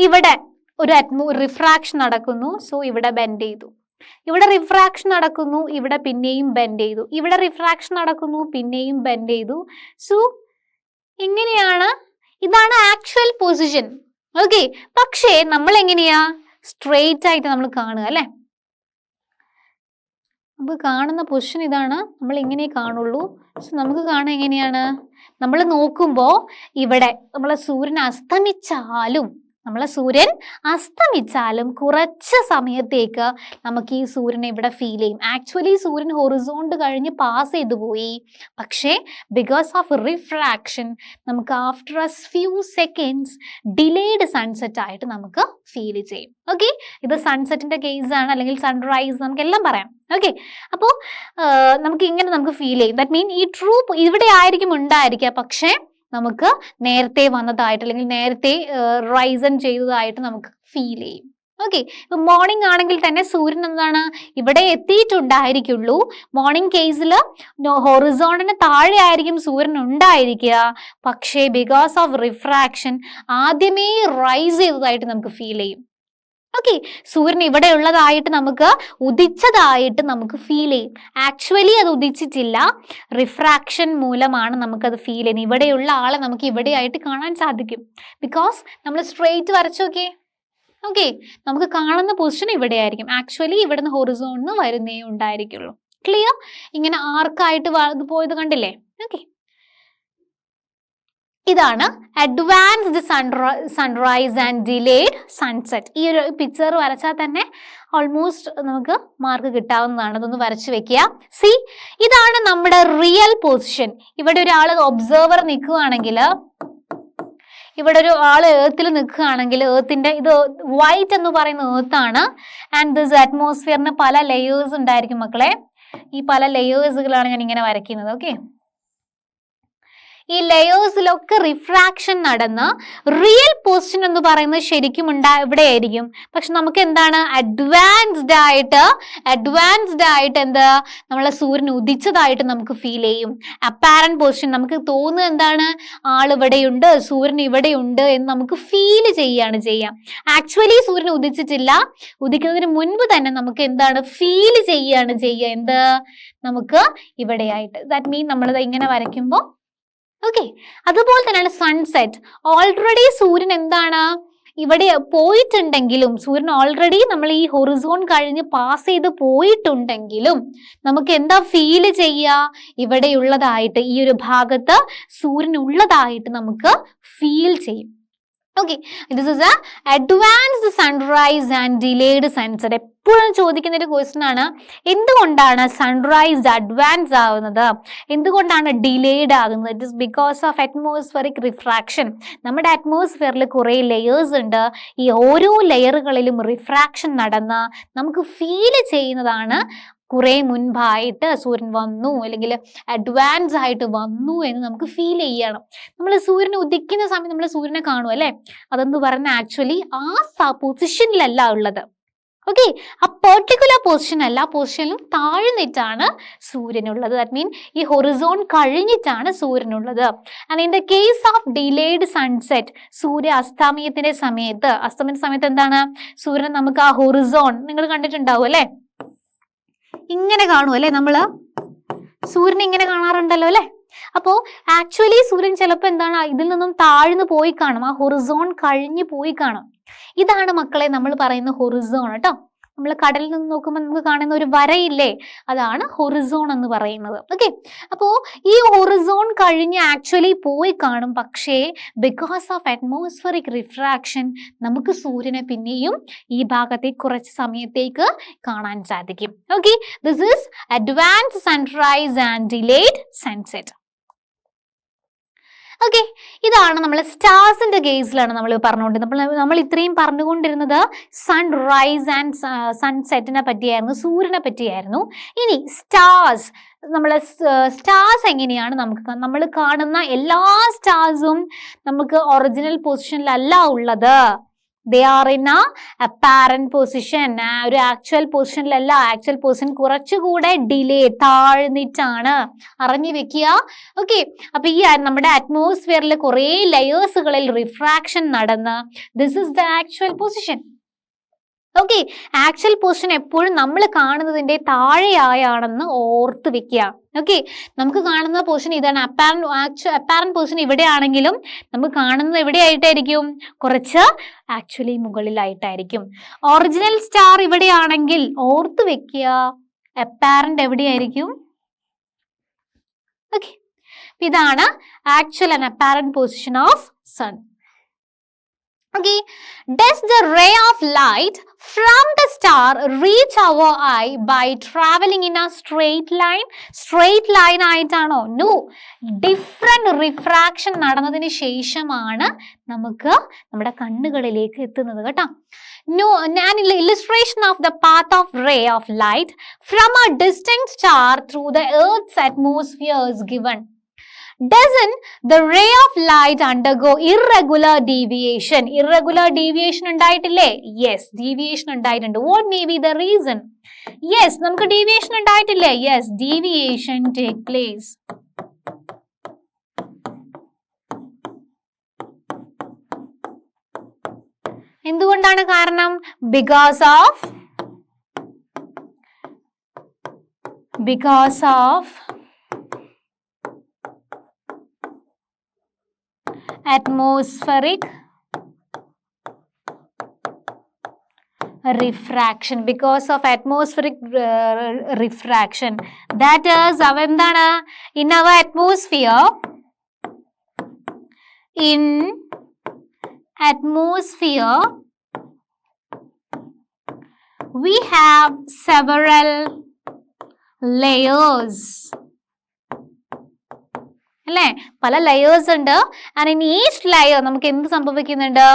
ഇവിടെ ഒരു റിഫ്രാക്ഷൻ നടക്കുന്നു. സോ ഇവിടെ ബെൻഡ് ചെയ്തു, ഇവിടെ റിഫ്രാക്ഷൻ നടക്കുന്നു, ഇവിടെ പിന്നെയും ബെൻഡ് ചെയ്തു, ഇവിടെ റിഫ്രാക്ഷൻ നടക്കുന്നു, പിന്നെയും ബെൻഡ് ചെയ്തു. സോ ഇങ്ങനെയാണ്, ഇതാണ് ആക്ച്വൽ പൊസിഷൻ. ഓക്കെ, പക്ഷേ നമ്മൾ എങ്ങനെയാ? സ്ട്രെയിറ്റ് ആയിട്ട് നമ്മൾ കാണുക അല്ലെ. നമുക്ക് കാണുന്ന പൊസിഷൻ ഇതാണ്, നമ്മൾ ഇങ്ങനെ കാണുള്ളൂ. സോ നമുക്ക് കാണാൻ എങ്ങനെയാണ്? നമ്മൾ നോക്കുമ്പോൾ ഇവിടെ നമ്മളെ സൂര്യൻ അസ്തമിച്ചാലും കുറച്ച് സമയത്തേക്ക് നമുക്ക് ഈ സൂര്യനെ ഇവിടെ ഫീൽ ചെയ്യും. ആക്ച്വലി സൂര്യൻ ഹൊറിസോണ്ട് കഴിഞ്ഞ് പാസ് ചെയ്തു പോയി, പക്ഷേ ബിക്കോസ് ഓഫ് റിഫ്രാക്ഷൻ നമുക്ക് after A few seconds delayed sunset ആയിട്ട് നമുക്ക് ഫീൽ ചെയ്യും. ഓക്കെ, ഇത് സൺസെറ്റിന്റെ കേസ് ആണ്, അല്ലെങ്കിൽ സൺറൈസ്, നമുക്കെല്ലാം പറയാം. ഓക്കെ, അപ്പോൾ നമുക്ക് ഫീൽ ചെയ്യും. ദാറ്റ് മീൻ ഈ ഇവിടെ ആയിരിക്കും ഉണ്ടായിരിക്കുക, പക്ഷേ നമുക്ക് നേരത്തെ വന്നതായിട്ട് അല്ലെങ്കിൽ നേരത്തെ റൈസൺ ചെയ്തതായിട്ട് നമുക്ക് ഫീൽ ചെയ്യും. ഓക്കെ, ഇപ്പൊ മോർണിംഗ് ആണെങ്കിൽ തന്നെ സൂര്യൻ എന്താണ്? ഇവിടെ എത്തിയിട്ടുണ്ടായിരിക്കുള്ളൂ. മോർണിംഗ് കേസിൽ ഹൊറിസോണിന് താഴെ ആയിരിക്കും സൂര്യൻ ഉണ്ടായിരിക്കുക, പക്ഷേ ബിക്കോസ് ഓഫ് റിഫ്രാക്ഷൻ ആദ്യമേ റൈസ് ചെയ്തതായിട്ട് നമുക്ക് ഫീൽ ചെയ്യും. ഓക്കെ, സൂര്യൻ ഇവിടെ ഉള്ളതായിട്ട് ഉദിച്ചതായിട്ട് നമുക്ക് ഫീൽ ചെയ്യും. ആക്ച്വലി അത് ഉദിച്ചിട്ടില്ല, റിഫ്രാക്ഷൻ മൂലമാണ് നമുക്കത് ഫീൽ ചെയ്യുന്നത്. ഇവിടെയുള്ള ആളെ നമുക്ക് ഇവിടെയായിട്ട് കാണാൻ സാധിക്കും. ബിക്കോസ് നമ്മൾ സ്ട്രെയിറ്റ് വരച്ചു നോക്കിയേ. ഓക്കെ, നമുക്ക് കാണുന്ന പൊസിഷൻ ഇവിടെ ആയിരിക്കും. ആക്ച്വലി ഇവിടുന്ന് ഹൊറിസോണിന് വരുന്നേ ഉണ്ടായിരിക്കുള്ളൂ. ക്ലിയർ? ഇങ്ങനെ ആർക്കായിട്ട് പോയത് കണ്ടില്ലേ? ഓക്കെ, ഇതാണ് advanced sunrise and delayed sunset. ഈ ഒരു പിക്ചർ വരച്ചാൽ തന്നെ ഓൾമോസ്റ്റ് നമുക്ക് മാർക്ക് കിട്ടാവുന്നതാണ്. അതൊന്ന് വരച്ചു വെക്കുക. സി, ഇതാണ് നമ്മുടെ റിയൽ പൊസിഷൻ. ഇവിടെ ഒരാൾ ഒബ്സർവർ നിൽക്കുകയാണെങ്കിൽ, ഇവിടെ ഒരു ആള് ഏർത്തിൽ നിൽക്കുകയാണെങ്കിൽ, ഏർത്തിന്റെ ഇത് വൈറ്റ് എന്ന് പറയുന്ന ഏർത്താണ്. ആൻഡ് ദിസ് അറ്റ്മോസ്ഫിയറിന് പല ലെയേഴ്സ് ഉണ്ടായിരിക്കും മക്കളെ. ഈ പല ലെയേഴ്സുകളാണ് ഞാൻ ഇങ്ങനെ വരയ്ക്കുന്നത്. ഓക്കെ, ഈ ലെയേഴ്സിലൊക്കെ റിഫ്രാക്ഷൻ നടന്ന് റിയൽ പൊസിഷൻ എന്ന് പറയുന്നത് ശരിക്കും ഇവിടെ ആയിരിക്കും. പക്ഷെ നമുക്ക് എന്താണ്? അഡ്വാൻസ്ഡ് ആയിട്ട് എന്താ? നമ്മളെ സൂര്യൻ ഉദിച്ചതായിട്ട് നമുക്ക് ഫീൽ ചെയ്യും. അപ്പാരന്റ് പൊസിഷൻ നമുക്ക് തോന്നുന്നത് എന്താണ്? ആളിവിടെയുണ്ട്, സൂര്യൻ ഇവിടെയുണ്ട് എന്ന് നമുക്ക് ഫീൽ ചെയ്യാം. ആക്ച്വലി സൂര്യൻ ഉദിച്ചിട്ടില്ല, ഉദിക്കുന്നതിന് മുൻപ് തന്നെ നമുക്ക് എന്താണ്? ഫീൽ ചെയ്യുക. എന്ത്? നമുക്ക് ഇവിടെയായിട്ട്. ദാറ്റ് മീൻ നമ്മളിത് ഇങ്ങനെ വരയ്ക്കുമ്പോൾ. ഓക്കെ, അതുപോലെ തന്നെയാണ് സൺസെറ്റ്. ഓൾറെഡി സൂര്യൻ എന്താണ്? ഇവിടെ പോയിട്ടുണ്ടെങ്കിലും, സൂര്യൻ ഓൾറെഡി നമ്മൾ ഈ ഹൊറിസോൺ കഴിഞ്ഞ് പാസ് ചെയ്ത് പോയിട്ടുണ്ടെങ്കിലും നമുക്ക് എന്താ ഫീൽ ചെയ്യുക? ഇവിടെയുള്ളതായിട്ട്, ഈ ഒരു ഭാഗത്ത് സൂര്യൻ ഉള്ളതായിട്ട് നമുക്ക് ഫീൽ ചെയ്യും. Okay, this is a advanced sunrise and delayed sunset. എപ്പോഴും ചോദിക്കുന്ന ഒരു ക്വസ്റ്റ്യൻ ആണ്, എന്തുകൊണ്ടാണ് സൺറൈസ് അഡ്വാൻസ് ആവുന്നത്, എന്തുകൊണ്ടാണ് ഡിലേഡ് ആകുന്നത്? It is because of atmospheric refraction. നമ്മുടെ അറ്റ്മോസ്ഫിയറിൽ കുറേ ലെയേഴ്സ് ഉണ്ട്. ഈ ഓരോ ലെയറുകളിലും റിഫ്രാക്ഷൻ നടന്ന് നമുക്ക് ഫീൽ ചെയ്യുന്നതാണ് കുറെ മുൻപായിട്ട് സൂര്യൻ വന്നു അല്ലെങ്കിൽ അഡ്വാൻസ് ആയിട്ട് വന്നു എന്ന് നമുക്ക് ഫീൽ ചെയ്യണം. നമ്മൾ സൂര്യൻ ഉദിക്കുന്ന സമയം നമ്മൾ സൂര്യനെ കാണും അല്ലെ, അതെന്ന് പറഞ്ഞ ആക്ച്വലി ആ പൊസിഷനിലല്ല ഉള്ളത്. ഓക്കെ, ആ പെർട്ടിക്കുലർ പൊസിഷൻ അല്ല, പൊസിഷനിലും താഴ്ന്നിട്ടാണ് സൂര്യനുള്ളത്. ദാറ്റ് മീൻ ഈ ഹൊറിസോൺ കഴിഞ്ഞിട്ടാണ് സൂര്യനുള്ളത്. And in the case of delayed sunset, സൂര്യ അസ്തമയത്തിന്റെ സമയത്ത് എന്താണ്, സൂര്യൻ നമുക്ക് ആ ഹൊറിസോൺ നിങ്ങൾ കണ്ടിട്ടുണ്ടാവും അല്ലെ, ഇങ്ങനെ കാണും അല്ലെ, നമ്മള് സൂര്യനെ ഇങ്ങനെ കാണാറുണ്ടല്ലോ അല്ലെ. അപ്പോ ആക്ച്വലി സൂര്യൻ ചിലപ്പോൾ എന്താണ് ഇതിൽ നിന്നും താഴ്ന്നു പോയി കാണും, ആ ഹൊറിസോൺ കഴിഞ്ഞു പോയി കാണും. ഇതാണ് മക്കളെ നമ്മൾ പറയുന്ന ഹൊറിസോൺ കേട്ടോ. നമ്മൾ കടലിൽ നിന്ന് നോക്കുമ്പോൾ നമുക്ക് കാണുന്ന ഒരു വരയില്ലേ, അതാണ് ഹൊറിസോൺ എന്ന് പറയുന്നത്. ഓക്കെ, അപ്പോ ഈ ഹൊറിസോൺ കഴിഞ്ഞ് ആക്ച്വലി പോയി കാണും. പക്ഷേ ബിക്കോസ് ഓഫ് അറ്റ്മോസ്ഫിയറിക് റിഫ്രാക്ഷൻ നമുക്ക് സൂര്യനെ പിന്നെയും ഈ ഭാഗത്തെ കുറച്ച് സമയത്തേക്ക് കാണാൻ സാധിക്കും. Okay, this is advance sunrise and delayed sunset. Okay, ഇതാണ് നമ്മൾ സ്റ്റാർസിന്റെ കേസിലാണ് നമ്മൾ പറഞ്ഞുകൊണ്ടിരുന്നത്. നമ്മൾ ഇത്രയും പറഞ്ഞുകൊണ്ടിരുന്നത് സൺറൈസ് ആൻഡ് സൺസെറ്റിനെ പറ്റിയായിരുന്നു, സൂര്യനെ പറ്റിയായിരുന്നു. ഇനി സ്റ്റാർസ്, സ്റ്റാർസ് എങ്ങനെയാണ് നമ്മൾ കാണുന്ന എല്ലാ സ്റ്റാർസും നമുക്ക് ഒറിജിനൽ പൊസിഷനിലല്ല ഉള്ളത്. They are in a apparent position. ഒരു ആക്ച്വൽ പൊസിഷനിലല്ല, ആക്ച്വൽ പൊസിഷൻ കുറച്ചുകൂടെ ഡിലേ താഴ്ന്നിട്ടാണ്, അറിഞ്ഞു വെക്കുക. ഓക്കെ, അപ്പൊ ഈ നമ്മുടെ അറ്റ്മോസ്ഫിയറിൽ കുറെ ലെയേഴ്സുകളിൽ റിഫ്രാക്ഷൻ നടന്ന് this is the actual position. Okay, actual position എപ്പോഴും നമ്മൾ കാണുന്നതിന്റെ താഴെയായാണെന്ന് ഓർത്ത് വെക്കുക. ഓക്കെ, നമുക്ക് കാണുന്ന പൊസിഷൻ ഇതാണ്, അപ്പാരന്റ് പൊസിഷൻ ഇവിടെയാണെങ്കിലും നമുക്ക് കാണുന്നത് എവിടെയായിട്ടായിരിക്കും, കുറച്ച് ആക്ച്വലി മുകളിലായിട്ടായിരിക്കും. ഒറിജിനൽ സ്റ്റാർ ഇവിടെയാണെങ്കിൽ ഓർത്ത് വെക്കുക, അപ്പാരന്റ് എവിടെയായിരിക്കും. ഓക്കെ, ഇതാണ് actual and apparent position of sun. Okay, does the ray of light from the star reach our eye by traveling in a straight line? Straight line ആയിട്ടാണോ? No. Different refraction നടന്നതിന് ശേഷമാണ് നമുക്ക് നമ്മുടെ കണ്ണുകളിലേക്ക് എത്തുന്നത് കേട്ടോ. No, an illustration of the path of ray of light from a distant star through the Earth's atmosphere is given. Doesn't the ray of light undergo irregular deviation? Irregular deviation ഉണ്ടായിട്ടില്ലേ? Yes, deviation ഉണ്ടായിട്ടുണ്ട്. What may be the reason? Yes, നമുക്ക് deviation ഉണ്ടായിട്ടില്ലേ? Yes, deviation take place. എന്തുകൊണ്ടാണ് കാരണം? Because of atmospheric refraction. Because of atmospheric refraction, that is എന്താണ്, in our atmosphere we have several layers അല്ലേ, പല layers ഉണ്ട്. And in each layer നമുക്ക് എന്ത് സംഭവിക്കുന്നുണ്ട്,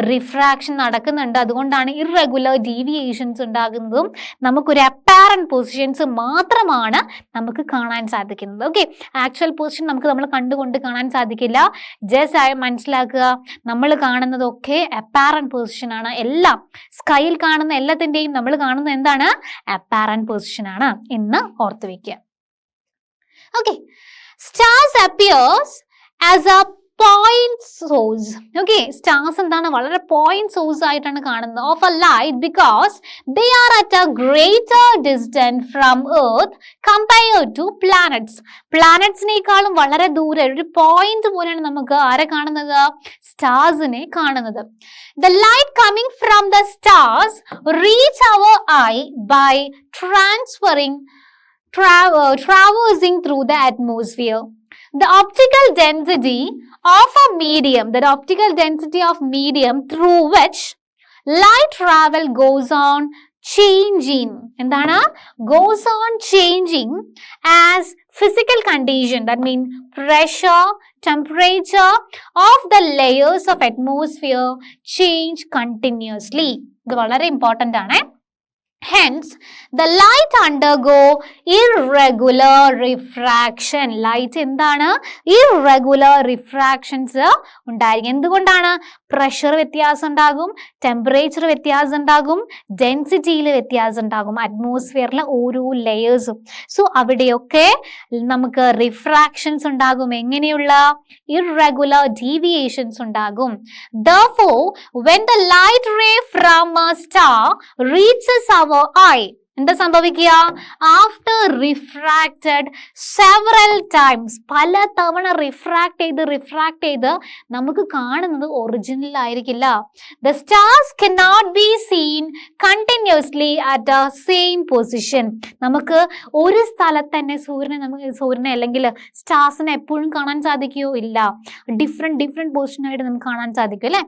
റിഫ്രാക്ഷൻ നടക്കുന്നുണ്ട്. അതുകൊണ്ടാണ് ഇറഗുലർ ഡീവിയേഷൻസ് ഉണ്ടാകുന്നതും നമുക്കൊരു അപ്പാരന്റ് പൊസിഷൻസ് മാത്രമാണ് നമുക്ക് കാണാൻ സാധിക്കുന്നത്. ഓക്കെ, ആക്ച്വൽ പൊസിഷൻ നമ്മൾ കണ്ടുകൊണ്ട് കാണാൻ സാധിക്കില്ല. ജസ്റ്റ് മനസ്സിലാക്കുക, നമ്മൾ കാണുന്നതൊക്കെ അപ്പാരന്റ് പൊസിഷൻ ആണ്. എല്ലാം സ്കൈയിൽ കാണുന്ന എല്ലാത്തിന്റെയും നമ്മൾ കാണുന്നത് എന്താണ്, അപ്പാരന്റ് പൊസിഷൻ ആണ് എന്ന് ഓർത്തു വെക്കുക. Okay, stars appears as a point source. Okay, stars എന്താണ്, വളരെ point source ആയിട്ടാണ് കാണുന്നത് of a light because they are at a greater distance from earth compared to planets. planetsനേക്കാളും വളരെ ദൂരെ ഒരു പോയിന്റ് പോലെയാണ് നമുക്ക് ആരെ കാണുന്നത്, സ്റ്റാർസിനെ കാണുന്നത്. The light coming from the stars reach our eye by traversing through the atmosphere. The optical density of a medium, through which light travel goes on changing. എന്താണ്, goes on changing as physical condition, that means pressure, temperature of the layers of atmosphere change continuously. ഇത് വളരെ important ആണ്. Hence, the light undergo irregular refraction. Light എന്താണ്? Irregular refractions ഉണ്ടായിരിക്കും. എന്തുകൊണ്ടാണ്? Pressure വ്യത്യാസം ഉണ്ടാകും, temperature വ്യത്യാസം ഉണ്ടാകും, ഡെൻസിറ്റിയിൽ വ്യത്യാസം ഉണ്ടാകും, അറ്റ്മോസ്ഫിയറിലെ ഓരോ ലെയേഴ്സും. സോ അവിടെയൊക്കെ നമുക്ക് റിഫ്രാക്ഷൻസ് ഉണ്ടാകും. എങ്ങനെയുള്ള? irregular deviations ഉണ്ടാകും. Therefore, when the light ray from a star reaches our eye, എന്താ സംഭവിക്കുക? ആഫ്റ്റർ റിഫ്രാക്റ്റഡ് സെവറൽ ടൈംസ്, പല തവണ റിഫ്രാക്ട് ചെയ്ത് നമുക്ക് കാണുന്നത് ഒറിജിനൽ ആയിരിക്കില്ല. The stars cannot be seen continuously at A same position. നമുക്ക് ഒരു സ്ഥലത്ത് തന്നെ സൂര്യനെ അല്ലെങ്കിൽ സ്റ്റാർസിനെ എപ്പോഴും കാണാൻ സാധിക്കുമോ? ഇല്ല. ഡിഫറെന്റ് പൊസിഷൻ ആയിട്ട് നമുക്ക് കാണാൻ സാധിക്കും അല്ലെ.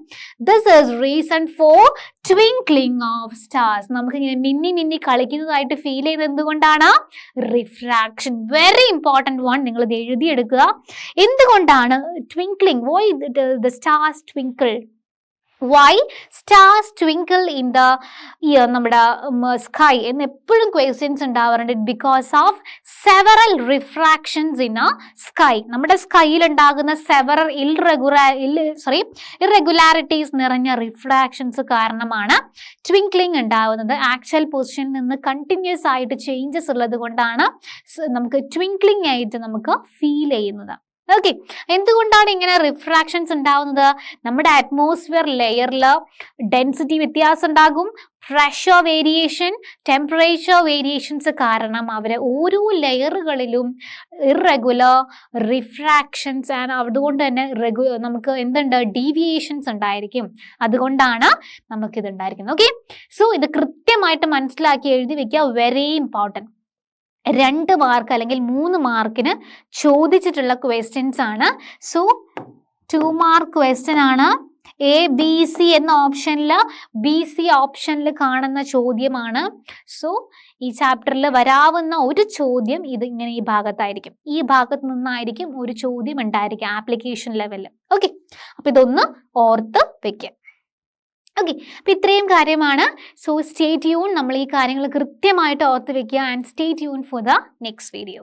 This is reason for twinkling of stars. നമുക്ക് ഇങ്ങനെ മിന്നി കളിക്കുന്നതായിട്ട് ഫീൽ ചെയ്യുന്നത് എന്തുകൊണ്ടാണ്? റിഫ്രാക്ഷൻ. വെരി ഇമ്പോർട്ടൻറ്റ് വൺ, നിങ്ങൾ ഇത് എഴുതിയെടുക്കുക. എന്തുകൊണ്ടാണ് twinkling? Why the stars twinkle? Why stars twinkle in the നമ്മുടെ സ്കൈ എന്ന് എപ്പോഴും ക്വസ്റ്റ്യൻസ് ഉണ്ടാവാറുണ്ട്. Because of several refractions in a sky. നമ്മുടെ സ്കൈയിൽ ഉണ്ടാകുന്ന സെവറൽ ഇറഗുലാരിറ്റീസ് നിറഞ്ഞ റിഫ്രാക്ഷൻസ് കാരണമാണ് ട്വിങ്ക്ലിംഗ് ഉണ്ടാവുന്നത്. ആക്ച്വൽ പൊസിഷനിൽ നിന്ന് കണ്ടിന്യൂസ് ആയിട്ട് ചേഞ്ചസ് ഉള്ളത് കൊണ്ടാണ് നമുക്ക് ട്വിങ്ക്ലിംഗ് ആയിട്ട് നമുക്ക് ഫീൽ ചെയ്യുന്നത്. ഓക്കെ, എന്തുകൊണ്ടാണ് ഇങ്ങനെ റിഫ്രാക്ഷൻസ് ഉണ്ടാവുന്നത്? നമ്മുടെ അറ്റ്മോസ്ഫിയർ ലെയറിൽ ഡെൻസിറ്റി വ്യത്യാസം ഉണ്ടാകും, പ്രഷർ വേരിയേഷൻ, ടെമ്പറേച്ചർ വേരിയേഷൻസ് കാരണം അവരെ ഓരോ ലെയറുകളിലും ഇറഗുലർ റിഫ്രാക്ഷൻസ് ആണ്. അതുകൊണ്ട് തന്നെ നമുക്ക് എന്തുണ്ട്? ഡീവിയേഷൻസ് ഉണ്ടായിരിക്കും. അതുകൊണ്ടാണ് നമുക്കിത് ഉണ്ടായിരിക്കുന്നത്. ഓക്കെ, സോ ഇത് കൃത്യമായിട്ട് മനസ്സിലാക്കി എഴുതി വെക്കുക. Very important. 2 മാർക്ക് അല്ലെങ്കിൽ 3 മാർക്കിന് ചോദിച്ചിട്ടുള്ള ക്വസ്റ്റ്യൻസ് ആണ്. സോ 2 മാർക്ക് ക്വസ്റ്റ്യൻ ആണ്. ABC എന്ന ഓപ്ഷനിൽ, BC ഓപ്ഷനിൽ കാണുന്ന ചോദ്യമാണ്. സോ ഈ ചാപ്റ്ററിൽ വരാവുന്ന ഒരു ചോദ്യം ഇത് ഇങ്ങനെ ഈ ഭാഗത്തായിരിക്കും. ഈ ഭാഗത്ത് നിന്നായിരിക്കും ഒരു ചോദ്യം ഉണ്ടായിരിക്കും ആപ്ലിക്കേഷൻ ലെവലിൽ. ഓക്കെ, അപ്പൊ ഇതൊന്ന് ഓർത്ത് വെക്കാം. ഓക്കെ, അപ്പൊ ഇത്രയും കാര്യമാണ്. So stay tune. നമ്മൾ ഈ കാര്യങ്ങൾ കൃത്യമായിട്ട് ഓർത്ത് വെക്കുക. And stay tune for the next video.